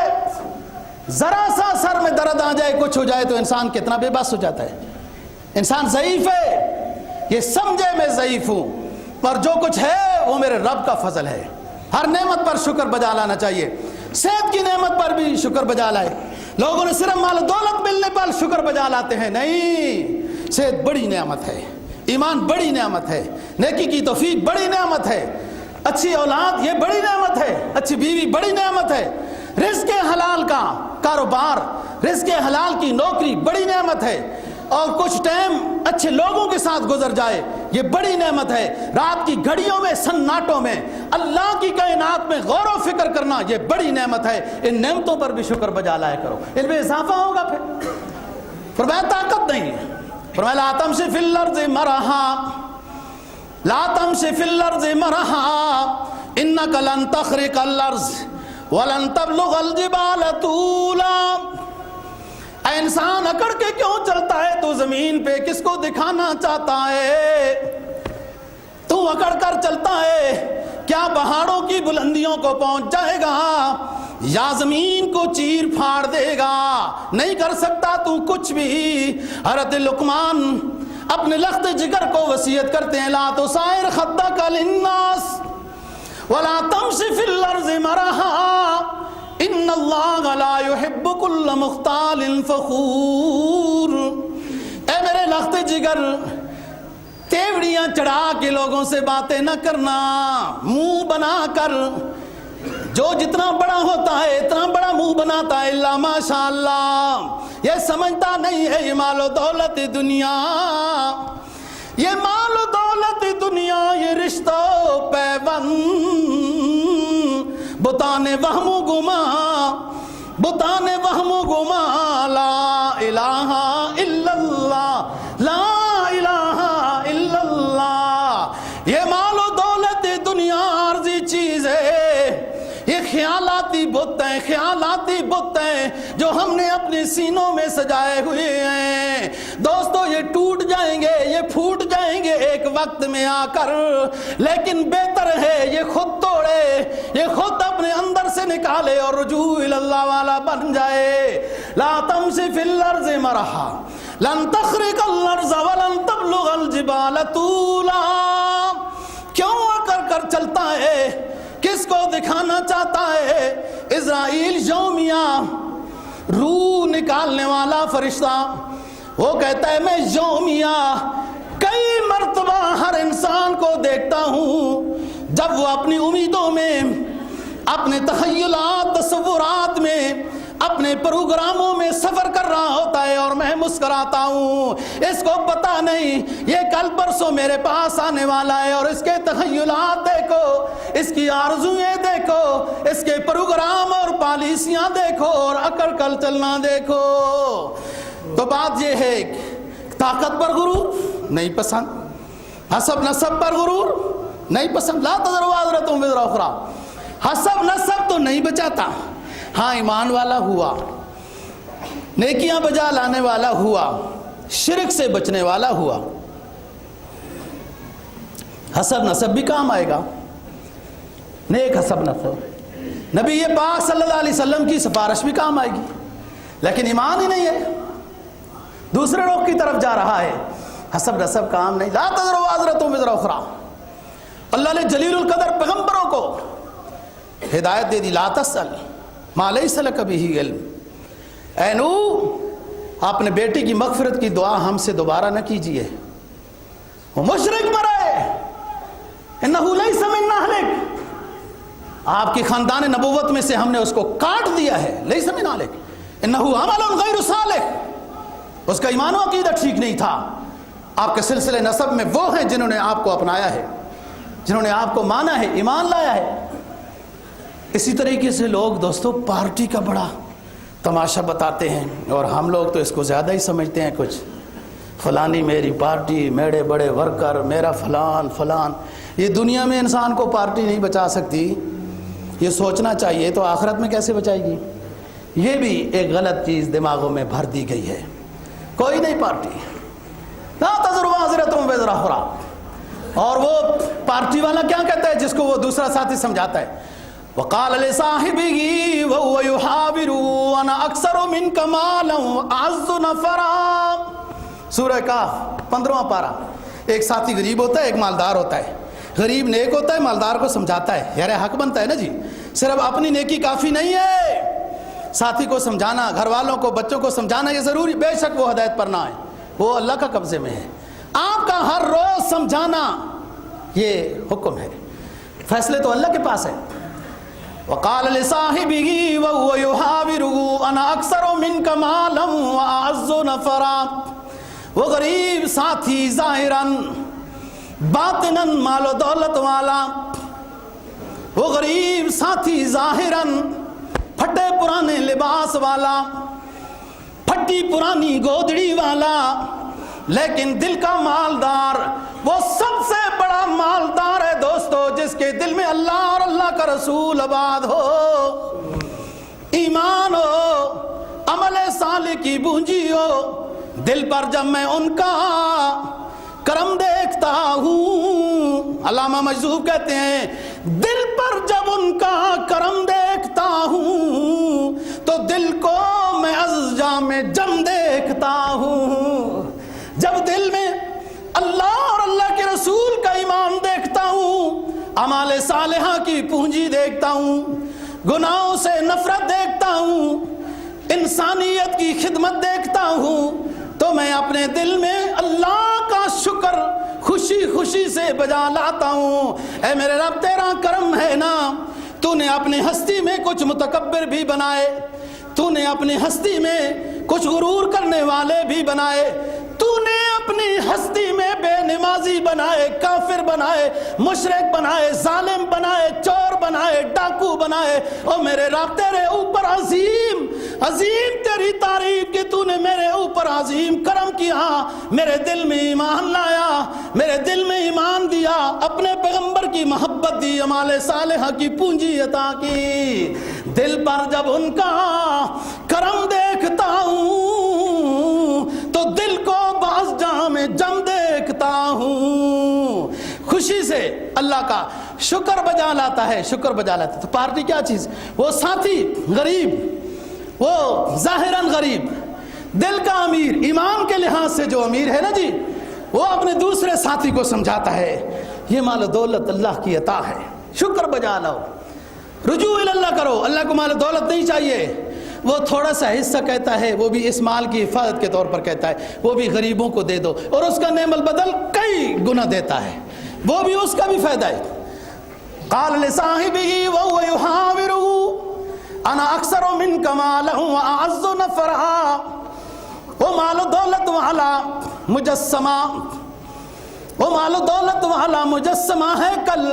ذرا سا سر میں درد آ جائے، کچھ ہو جائے تو انسان کتنا بے بس ہو جاتا ہے. انسان ضعیف ہے، یہ سمجھے میں ضعیف ہوں، پر جو کچھ ہے وہ میرے رب کا فضل ہے. ہر نعمت پر شکر بجا لانا چاہیے. صحت کی نعمت پر بھی شکر بجا لائے. لوگوں نے صرف مال و دولت ملنے پر شکر بجا لاتے ہیں. نہیں، صحت بڑی نعمت ہے، ایمان بڑی نعمت ہے، نیکی کی توفیق بڑی نعمت ہے، اچھی اولاد یہ بڑی نعمت ہے، اچھی بیوی بڑی نعمت ہے، رزق حلال کا کاروبار، رزق حلال کی نوکری بڑی نعمت ہے، اور کچھ ٹائم اچھے لوگوں کے ساتھ گزر جائے یہ بڑی نعمت ہے. رات کی گھڑیوں میں، سناٹوں میں اللہ کی کائنات میں غور و فکر کرنا یہ بڑی نعمت ہے. ان نعمتوں پر بھی شکر بجا لایا کرو، ان میں اضافہ ہوگا. پھر فرمایا طاقت نہیں ہے، فرمایا لا تمشی فی الارض مرحا، لا تمشی فی الارض مرحا انک لن تخرق الارض ولن تبلغ الجبال طولا. اے انسان اکڑ کے کیوں چلتا ہے تو زمین پہ؟ کس کو دکھانا چاہتا ہے؟ تو اکڑ کر چلتا ہے، کیا پہاڑوں کی بلندیوں کو پہنچ جائے گا یا زمین کو چیر پھاڑ دے گا؟ نہیں کر سکتا تو کچھ بھی. حضرت لقمان اپنے لخت جگر کو وصیت کرتے ہیں، لا تسائر خدک للناس ولا تمشی فی الارض مرحا ان اللہ لا يحب كل مختال فخور. اے میرے لخت جگر، تیوڑیاں چڑھا کے لوگوں سے باتیں نہ کرنا، منہ بنا کر. جو جتنا بڑا ہوتا ہے اتنا بڑا منہ بناتا ہے، اللہ ماشاء اللہ. یہ سمجھتا نہیں ہے یہ مال و دولت دنیا، یہ مال و دولت دنیا، یہ رشتہ پیوند بتان وہم و گما، بتان وہم و گما، لا الہ الا اللہ، لا الہ الا اللہ۔ یہ مال و دولت دنیا عارضی چیز ہے، یہ خیالاتی بت ہیں، خیالاتی بت ہیں جو ہم نے اپنے سینوں میں سجائے ہوئے ہیں۔ دوستو یہ ٹوٹ جائیں گے، یہ پھوٹ جائیں گے ایک وقت میں آ کر، لیکن بہتر ہے یہ خود توڑے، یہ خود اپنے اندر سے نکالے اور رجوع اللہ والا بن جائے۔ لا تمشی فی الارض مرحا لن تخرق الارض ولن تبلغ الجبال طولا۔ کیوں کر کر چلتا ہے؟ کس کو دکھانا چاہتا ہے؟ اسرائیل یومیہ، روح نکالنے والا فرشتہ، وہ کہتا ہے میں یومیہ کئی مرتبہ ہر انسان کو دیکھتا ہوں جب وہ اپنی امیدوں میں، اپنے تخیلات تصورات میں، اپنے پروگراموں میں سفر کر رہا ہوتا ہے اور میں مسکراتا ہوں۔ اس کو پتہ نہیں یہ کل پرسوں میرے پاس آنے والا ہے، اور اس کے تخیلات دیکھو، اس کی آرزویں دیکھو، اس کے پروگرام اور پالیسیاں دیکھو، اور اکڑ کل چلنا دیکھو۔ تو بات یہ ہے، طاقت پر غرور نہیں پسند، حسب نسب پر غرور نہیں پسند، لا تزر وازرۃ وزر اخری، حسب نسب تو نہیں بچاتا، ہاں ایمان والا ہوا، نیکیاں بجا لانے والا ہوا، شرک سے بچنے والا ہوا، حسب نسب بھی کام آئے گا، نیک حسب نسب، نبی پاک صلی اللہ علیہ وسلم کی سفارش بھی کام آئے گی، لیکن ایمان ہی نہیں ہے، دوسرے لوگ کی طرف جا رہا ہے، حسب نسب کام نہیں۔ لا تزر وازرۃ وزر اخری، اللہ نے جلیل القدر پیغمبروں کو ہدایت دے دی، لا تسأل ما لیس لک بہ علم۔ اے نوح، اپنے بیٹی کی مغفرت کی دعا ہم سے دوبارہ نہ کیجئے، وہ مشرک مرائے، انہ لیس من اہلک، آپ کی خاندان نبوت میں سے ہم نے اس کو کاٹ دیا ہے، لیس من اہلک انہ عمل غیر صالح، اس کا ایمان و عقیدہ ٹھیک نہیں تھا۔ آپ کے سلسلے نسب میں وہ ہیں جنہوں نے آپ کو اپنایا ہے، جنہوں نے آپ کو مانا ہے، ایمان لایا ہے۔ اسی طریقے سے لوگ دوستو پارٹی کا بڑا تماشا بتاتے ہیں، اور ہم لوگ تو اس کو زیادہ ہی سمجھتے ہیں، کچھ فلانی میری پارٹی، میرے بڑے ورکر، میرا فلان فلان۔ یہ دنیا میں انسان کو پارٹی نہیں بچا سکتی، یہ سوچنا چاہیے تو آخرت میں کیسے بچائے گی؟ یہ بھی ایک غلط چیز دماغوں میں بھر دی گئی ہے، کوئی نہیں پارٹی، لا تزر وازرۃ وزر اخری۔ اور وہ پارٹی والا کیا کہتا ہے جس کو وہ دوسرا ساتھی سمجھاتا ہے؟ وقال لصاحبه وهو يحاوره انا اکثر منك مالا واعز نفرا۔ سورہ کہف 15واں پارہ۔ ایک ساتھی غریب ہوتا ہے، ایک مالدار ہوتا ہے، غریب نیک ہوتا ہے، مالدار کو سمجھاتا ہے، یار حق بنتا ہے نا جی، صرف اپنی نیکی کافی نہیں ہے، ساتھی کو سمجھانا، گھر والوں کو، بچوں کو سمجھانا یہ ضروری، بے شک وہ ہدایت پر نہ ہے، وہ اللہ کا قبضے میں ہے، آپ کا ہر روز سمجھانا یہ حکم ہے، فیصلے تو اللہ کے پاس ہے۔ وقال لصاحبه وهو يحاوره انا اکثر منك مالا واعز نفرا۔ وہ غریب ساتھی ظاہراً باطناً مال و دولت والا، وہ غریب ساتھی ظاہراً پھٹے پرانے لباس والا، پھٹی پرانی گودڑی والا، لیکن دل کا مالدار، وہ سب سے بڑا مالدار ہے دوستو جس کے دل میں اللہ اور اللہ کا رسول آباد ہو، ایمان ہو، عمل صالح کی بونجی ہو، دل پر جب میں ان کا کرم دیکھتا ہوں، علامہ مجذوب کہتے ہیں دل پر جب ان کا کرم دیکھتا ہوں تو دل کو میں از جام جم دیکھتا ہوں۔ جب دل میں اللہ اور اللہ کے رسول کا ایمان دیکھتا ہوں، اعمال صالحہ کی پونجی دیکھتا ہوں، گناہوں سے نفرت دیکھتا ہوں، انسانیت کی خدمت دیکھتا ہوں، تو میں اپنے دل میں اللہ کا شکر خوشی خوشی سے بجا لاتا ہوں۔ اے میرے رب تیرا کرم ہے نا، تو نے اپنے ہستی میں کچھ متکبر بھی بنائے، تو نے اپنی ہستی میں کچھ غرور کرنے والے بھی بنائے، تو نے اپنی ہستی میں بے نمازی بنائے، کافر بنائے، مشرک بنائے، ظالم بنائے، چور بنائے، بنائے, ڈاکو بنائے. او میرے رب تیرے اوپر عظیم عظیم تیری تعریف کہ تو نے میرے اوپر عظیم کرم کیا, میرے دل میں ایمان لایا, میرے دل میں ایمان دیا, اپنے پیغمبر کی محبت دی, اعمال صالحہ کی پونجی عطا کی. دل پر جب ان کا کرم دیکھتا ہوں تو دل کو باز جام جم دیکھتا ہوں. خوشی سے اللہ کا شکر بجا لاتا ہے, شکر بجا لاتا ہے. تو پارٹی کیا چیز؟ وہ ساتھی غریب, وہ ظاہراً غریب, دل کا امیر, ایمان کے لحاظ سے جو امیر ہے نا جی, وہ اپنے دوسرے ساتھی کو سمجھاتا ہے یہ مال و دولت اللہ کی عطا ہے, شکر بجا لاؤ, رجوع اللہ کرو. اللہ کو مال و دولت نہیں چاہیے, وہ تھوڑا سا حصہ کہتا ہے, وہ بھی اس مال کی حفاظت کے طور پر کہتا ہے, وہ بھی غریبوں کو دے دو, اور اس کا نعم البدل کئی گنا دیتا ہے, وہ بھی اس کا بھی فائدہ ہے. قال لصاحبه وهو يحاوره انا اکثر منك مالا واعز نفرا. وہ مال و دولت والا مجسمہ, وہ مال و دولت والا مجسمہ ہے, کل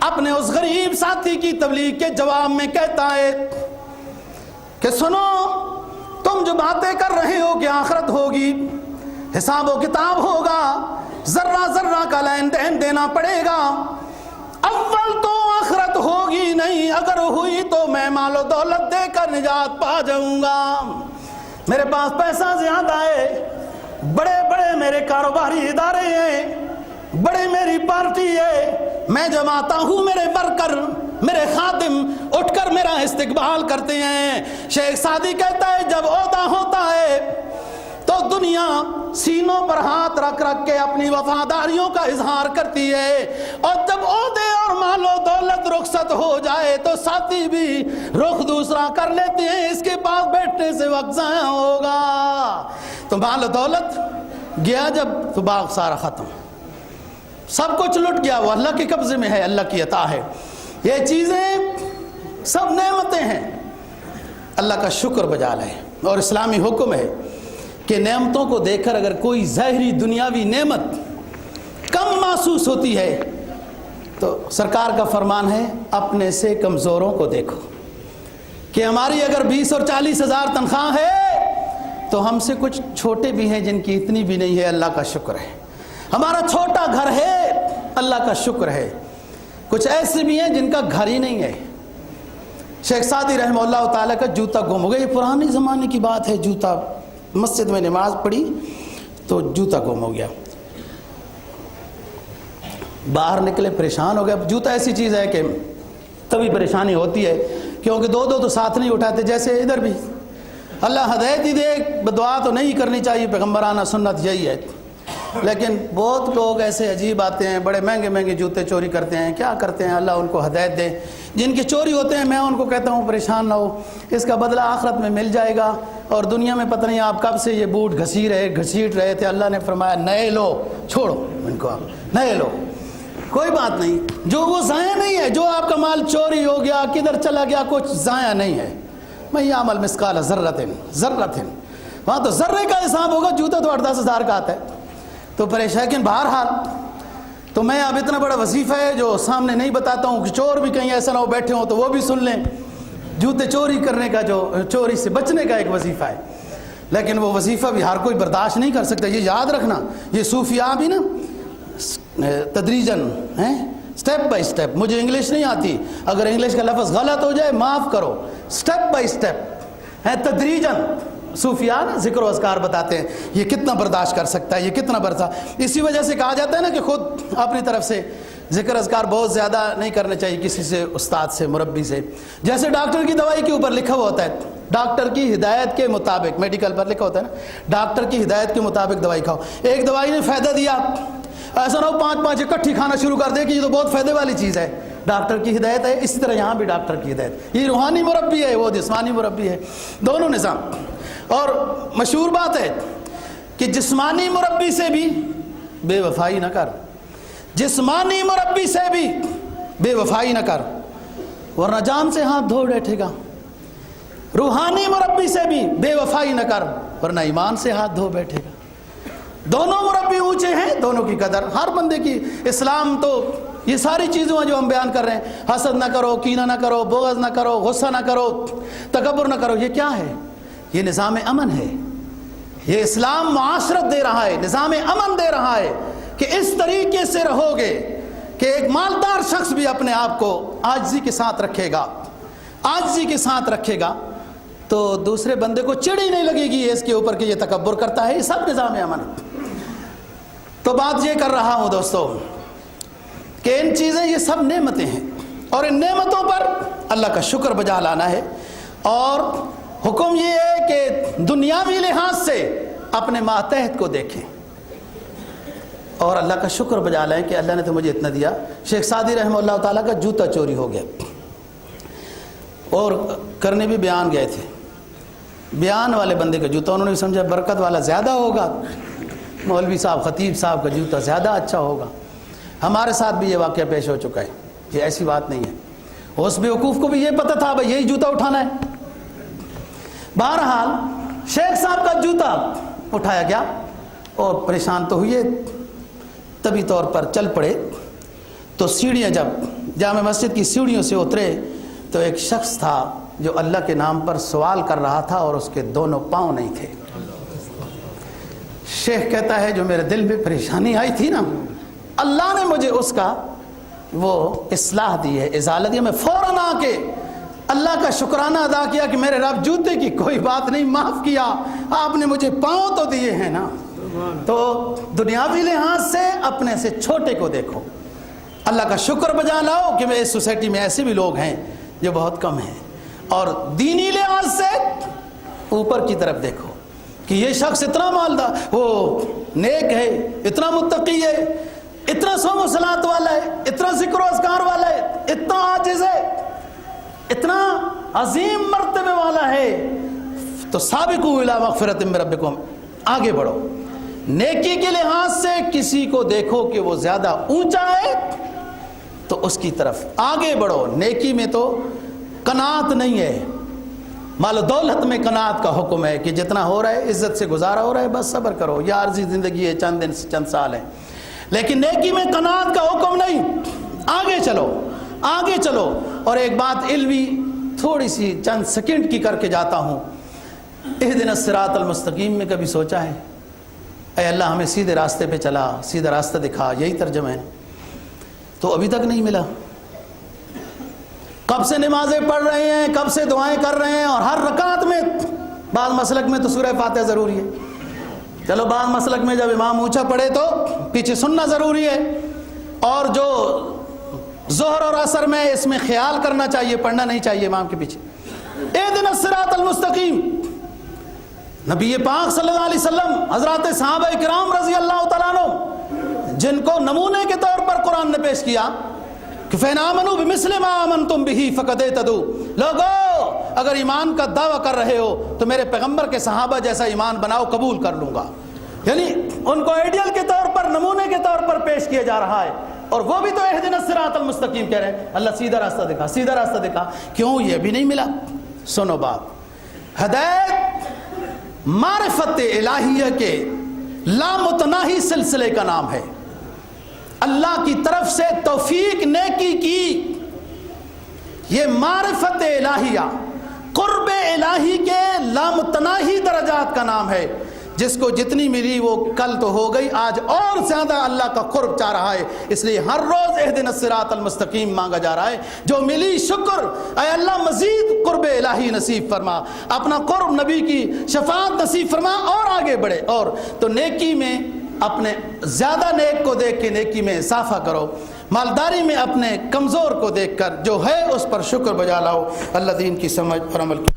اپنے اس غریب ساتھی کی تبلیغ کے جواب میں کہتا ہے کہ سنو, تم جو باتیں کر رہے ہو کہ آخرت ہوگی, حساب و کتاب ہوگا, ذرہ ذرہ کا لین دین دینا پڑے گا, اول تو آخرت ہوگی نہیں, اگر ہوئی تو میں مال و دولت دے کر نجات پا جاؤں گا. میرے پاس پیسہ زیادہ ہے, بڑے بڑے میرے کاروباری ادارے ہیں, بڑی میری پارٹی ہے, میں جب آتا ہوں میرے ورکر, میرے خادم اٹھ کر میرا استقبال کرتے ہیں. شیخ سعدی کہتا ہے جب عہدہ ہوتا ہے تو دنیا سینوں پر ہاتھ رکھ رکھ کے اپنی وفاداریوں کا اظہار کرتی ہے, اور جب عہدے اور مال و دولت رخصت ہو جائے تو ساتھی بھی رخ دوسرا کر لیتے ہیں, اس کے پاس بیٹھنے سے وقت ضائع ہوگا. تو مال و دولت گیا جب تو باغ سارا ختم, سب کچھ لٹ گیا, وہ اللہ کے قبضے میں ہے, اللہ کی عطا ہے. یہ چیزیں سب نعمتیں ہیں, اللہ کا شکر بجا لیں. اور اسلامی حکم ہے کہ نعمتوں کو دیکھ کر اگر کوئی ظاہری دنیاوی نعمت کم محسوس ہوتی ہے تو سرکار کا فرمان ہے اپنے سے کمزوروں کو دیکھو, کہ ہماری اگر 20 اور 40 ہزار تنخواہ ہے تو ہم سے کچھ چھوٹے بھی ہیں جن کی اتنی بھی نہیں ہے, اللہ کا شکر ہے. ہمارا چھوٹا گھر ہے, اللہ کا شکر ہے. کچھ ایسے بھی ہیں جن کا گھر ہی نہیں ہے. شیخ سعدی رحمہ اللہ تعالیٰ کا جوتا گم ہو گیا, یہ پرانے زمانے کی بات ہے, جوتا مسجد میں نماز پڑھی تو جوتا گم ہو گیا, باہر نکلے پریشان ہو گیا. جوتا ایسی چیز ہے کہ تبھی پریشانی ہوتی ہے, کیونکہ دو تو ساتھ نہیں اٹھاتے, جیسے ادھر بھی اللہ ہدایت ہی دے, بدعا تو نہیں کرنی چاہیے, پیغمبرانہ سنت یہی ہے. لیکن بہت لوگ ایسے عجیب آتے ہیں, بڑے مہنگے مہنگے جوتے چوری کرتے ہیں, کیا کرتے ہیں, اللہ ان کو ہدایت دے. جن کی چوری ہوتے ہیں میں ان کو کہتا ہوں پریشان نہ ہو, اس کا بدلہ آخرت میں مل جائے گا. اور دنیا میں پتہ نہیں آپ کب سے یہ بوٹ گھسیٹ رہے تھے, اللہ نے فرمایا نئے لو, چھوڑو ان کو, آپ نئے لو, کوئی بات نہیں. جو وہ ضائع نہیں ہے, جو آپ کا مال چوری ہو گیا, کدھر چلا گیا, کچھ ضائع نہیں ہے. میں یعمل مثقال ذرۃ, وہاں تو ذرے کا حساب ہوگا, جوتا تو 8-10 ہزار کا آتا ہے. تو پریشان, لیکن بہرحال تو میں اب اتنا بڑا وظیفہ ہے جو سامنے نہیں بتاتا ہوں کہ چور بھی کہیں ایسا نہ ہو بیٹھے ہوں تو وہ بھی سن لیں. جوتے چوری کرنے کا, جو چوری سے بچنے کا ایک وظیفہ ہے, لیکن وہ وظیفہ بھی ہر کوئی برداشت نہیں کر سکتا. یہ یاد رکھنا, یہ صوفیاء بھی نا تدریجاً ہیں, سٹیپ بائی سٹیپ. مجھے انگلش نہیں آتی, اگر انگلش کا لفظ غلط ہو جائے معاف کرو. سٹیپ بائی سٹیپ ہے, تدریجاً صوفیاء نا ذکر و اذکار بتاتے ہیں, یہ کتنا برداشت کر سکتا ہے, یہ کتنا برداشت. اسی وجہ سے کہا جاتا ہے نا کہ خود اپنی طرف سے ذکر اذکار بہت زیادہ نہیں کرنا چاہیے کسی سے, استاد سے, مربی سے. جیسے ڈاکٹر کی دوائی کے اوپر لکھا ہوا ہوتا ہے, ڈاکٹر کی ہدایت کے مطابق, میڈیکل پر لکھا ہوتا ہے نا, ڈاکٹر کی ہدایت کے مطابق دوائی کھاؤ. ایک دوائی نے فائدہ دیا, ایسا نہ ہو 5 اکٹھی کھانا شروع کر دے کہ یہ تو بہت فائدے والی چیز ہے. ڈاکٹر کی ہدایت ہے, اسی طرح یہاں بھی ڈاکٹر کی ہدایت. یہ روحانی مربی ہے, وہ جسمانی مربی ہے, دونوں نظام. اور مشہور بات ہے کہ جسمانی مربی سے بھی بے وفائی نہ کر, جسمانی مربی سے بھی بے وفائی نہ کر, ورنہ جان سے ہاتھ دھو بیٹھے گا. روحانی مربی سے بھی بے وفائی نہ کر, ورنہ ایمان سے ہاتھ دھو بیٹھے گا. دونوں مربی اونچے ہیں, دونوں کی قدر ہر بندے کی. اسلام تو یہ ساری چیزیں جو ہم بیان کر رہے ہیں، حسد نہ کرو، کینہ نہ کرو، بغض نہ کرو، غصہ نہ کرو، تکبر نہ کرو، یہ کیا ہے؟ یہ نظام امن ہے۔ یہ اسلام معاشرت دے رہا ہے، نظام امن دے رہا ہے کہ اس طریقے سے رہو گے کہ ایک مالدار شخص بھی اپنے آپ کو عاجزی کے ساتھ رکھے گا، عاجزی کے ساتھ رکھے گا تو دوسرے بندے کو چڑ ہی نہیں لگے گی اس کے اوپر کہ یہ تکبر کرتا ہے۔ یہ سب نظام امن۔ تو بات یہ کر رہا ہوں دوستو کہ ان چیزیں یہ سب نعمتیں ہیں، اور ان نعمتوں پر اللہ کا شکر بجا لانا ہے، اور حکم یہ ہے کہ دنیاوی لحاظ سے اپنے ماتحت کو دیکھیں اور اللہ کا شکر بجا لائیں کہ اللہ نے تو مجھے اتنا دیا۔ شیخ سعدی رحمہ اللہ تعالیٰ کا جوتا چوری ہو گیا اور کرنے بھی بیان گئے تھے، بیان والے بندے کا جوتا، انہوں نے سمجھا برکت والا زیادہ ہوگا، مولوی صاحب خطیب صاحب کا جوتا زیادہ اچھا ہوگا۔ ہمارے ساتھ بھی یہ واقعہ پیش ہو چکا ہے، یہ ایسی بات نہیں ہے۔ اس بیوقوف کو بھی یہ پتہ تھا بھائی یہی جوتا اٹھانا ہے۔ بہرحال شیخ صاحب کا جوتا اٹھایا گیا اور پریشان تو ہوئے، طبی طور پر چل پڑے تو سیڑھیاں جب جامع مسجد کی سیڑھیوں سے اترے تو ایک شخص تھا جو اللہ کے نام پر سوال کر رہا تھا اور اس کے دونوں پاؤں نہیں تھے۔ شیخ کہتا ہے جو میرے دل میں پریشانی آئی تھی نا، اللہ نے مجھے اس کا وہ اصلاح دی ہے، ازالت دی ہے۔ میں فوراً آ کے اللہ کا شکرانہ ادا کیا کہ میرے رب جوتے کی کوئی بات نہیں، معاف کیا، آپ نے مجھے پاؤں تو دیے ہیں نا۔ تو دنیاوی لحاظ سے اپنے سے چھوٹے کو دیکھو، اللہ کا شکر بجا لاؤ کہ میں اس سوسائٹی میں ایسے بھی لوگ ہیں جو بہت کم ہیں، اور دینی لحاظ سے اوپر کی طرف دیکھو کہ یہ شخص اتنا مالدار، وہ نیک ہے، اتنا متقی ہے، اتنا صوم و صلات والا ہے، اتنا ذکر و اذکار والا ہے، اتنا عاجز ہے، اتنا عظیم مرتبے والا ہے۔ تو سابقوا الی مغفرۃ من ربکم، آگے بڑھو۔ نیکی کے لحاظ سے کسی کو دیکھو کہ وہ زیادہ اونچا ہے تو اس کی طرف آگے بڑھو۔ نیکی میں تو قناعت نہیں ہے، مال و دولت میں قناعت کا حکم ہے کہ جتنا ہو رہا ہے عزت سے گزارا ہو رہا ہے بس صبر کرو، یہ عارضی زندگی ہے، چند دن چند سال ہے۔ لیکن نیکی میں قناعت کا حکم نہیں، آگے چلو، آگے چلو۔ اور ایک بات علمی تھوڑی سی چند سیکنڈ کی کر کے جاتا ہوں، اہدنا الصراط المستقیم میں کبھی سوچا ہے اے اللہ ہمیں سیدھے راستے پہ چلا، سیدھا راستہ دکھا، یہی ترجمہ ہے؟ تو ابھی تک نہیں ملا۔ کب سے نمازیں پڑھ رہے ہیں، کب سے دعائیں کر رہے ہیں، اور ہر رکعت میں بعض مسلک میں تو سورہ فاتحہ ضروری ہے، چلو بعض مسلک میں جب امام اونچا پڑھے تو پیچھے سننا ضروری ہے، اور جو ظہر اور عصر میں اس میں خیال کرنا چاہیے، پڑھنا نہیں چاہیے امام کے پیچھے۔ اہدنا الصراط المستقیم، نبی پاک صلی اللہ علیہ وسلم، حضرات صحابہ کرام رضی اللہ تعالیٰ عنہ، جن کو نمونے کے طور پر قرآن نے پیش کیا کہ فَإِنْ آمَنُوا بِمِثْلِ مَا آمَنْتُمْ بِهِ فَقَدْ اهْتَدُوا، لوگو اگر ایمان کا دعویٰ کر رہے ہو تو میرے پیغمبر کے صحابہ جیسا ایمان بناؤ، قبول کر لوں گا۔ یعنی ان کو آئیڈیل کے طور پر، نمونے کے طور پر پیش کیا جا رہا ہے، اور وہ بھی تو اہدنا الصراط المستقیم کہہ رہے ہیں، اللہ سیدھا راستہ دکھا، سیدھا راستہ دکھا۔ کیوں یہ بھی نہیں ملا؟ سنو بات، ہدایت معرفت الہیہ کے لامتناہی سلسلے کا نام ہے۔ اللہ کی طرف سے توفیق نیکی کی، یہ معرفت الہیہ، قرب الہی کے لامتناہی درجات کا نام ہے۔ جس کو جتنی ملی وہ کل تو ہو گئی، آج اور زیادہ اللہ کا قرب چاہ رہا ہے، اس لیے ہر روز اہدنا الصراط المستقیم مانگا جا رہا ہے۔ جو ملی شکر، اے اللہ مزید قرب الہی نصیب فرما، اپنا قرب نبی کی شفاعت نصیب فرما، اور آگے بڑھے۔ اور تو نیکی میں اپنے زیادہ نیک کو دیکھ کے نیکی میں اضافہ کرو، مالداری میں اپنے کمزور کو دیکھ کر جو ہے اس پر شکر بجا لاؤ۔ اللہ دین کی سمجھ اور عمل کی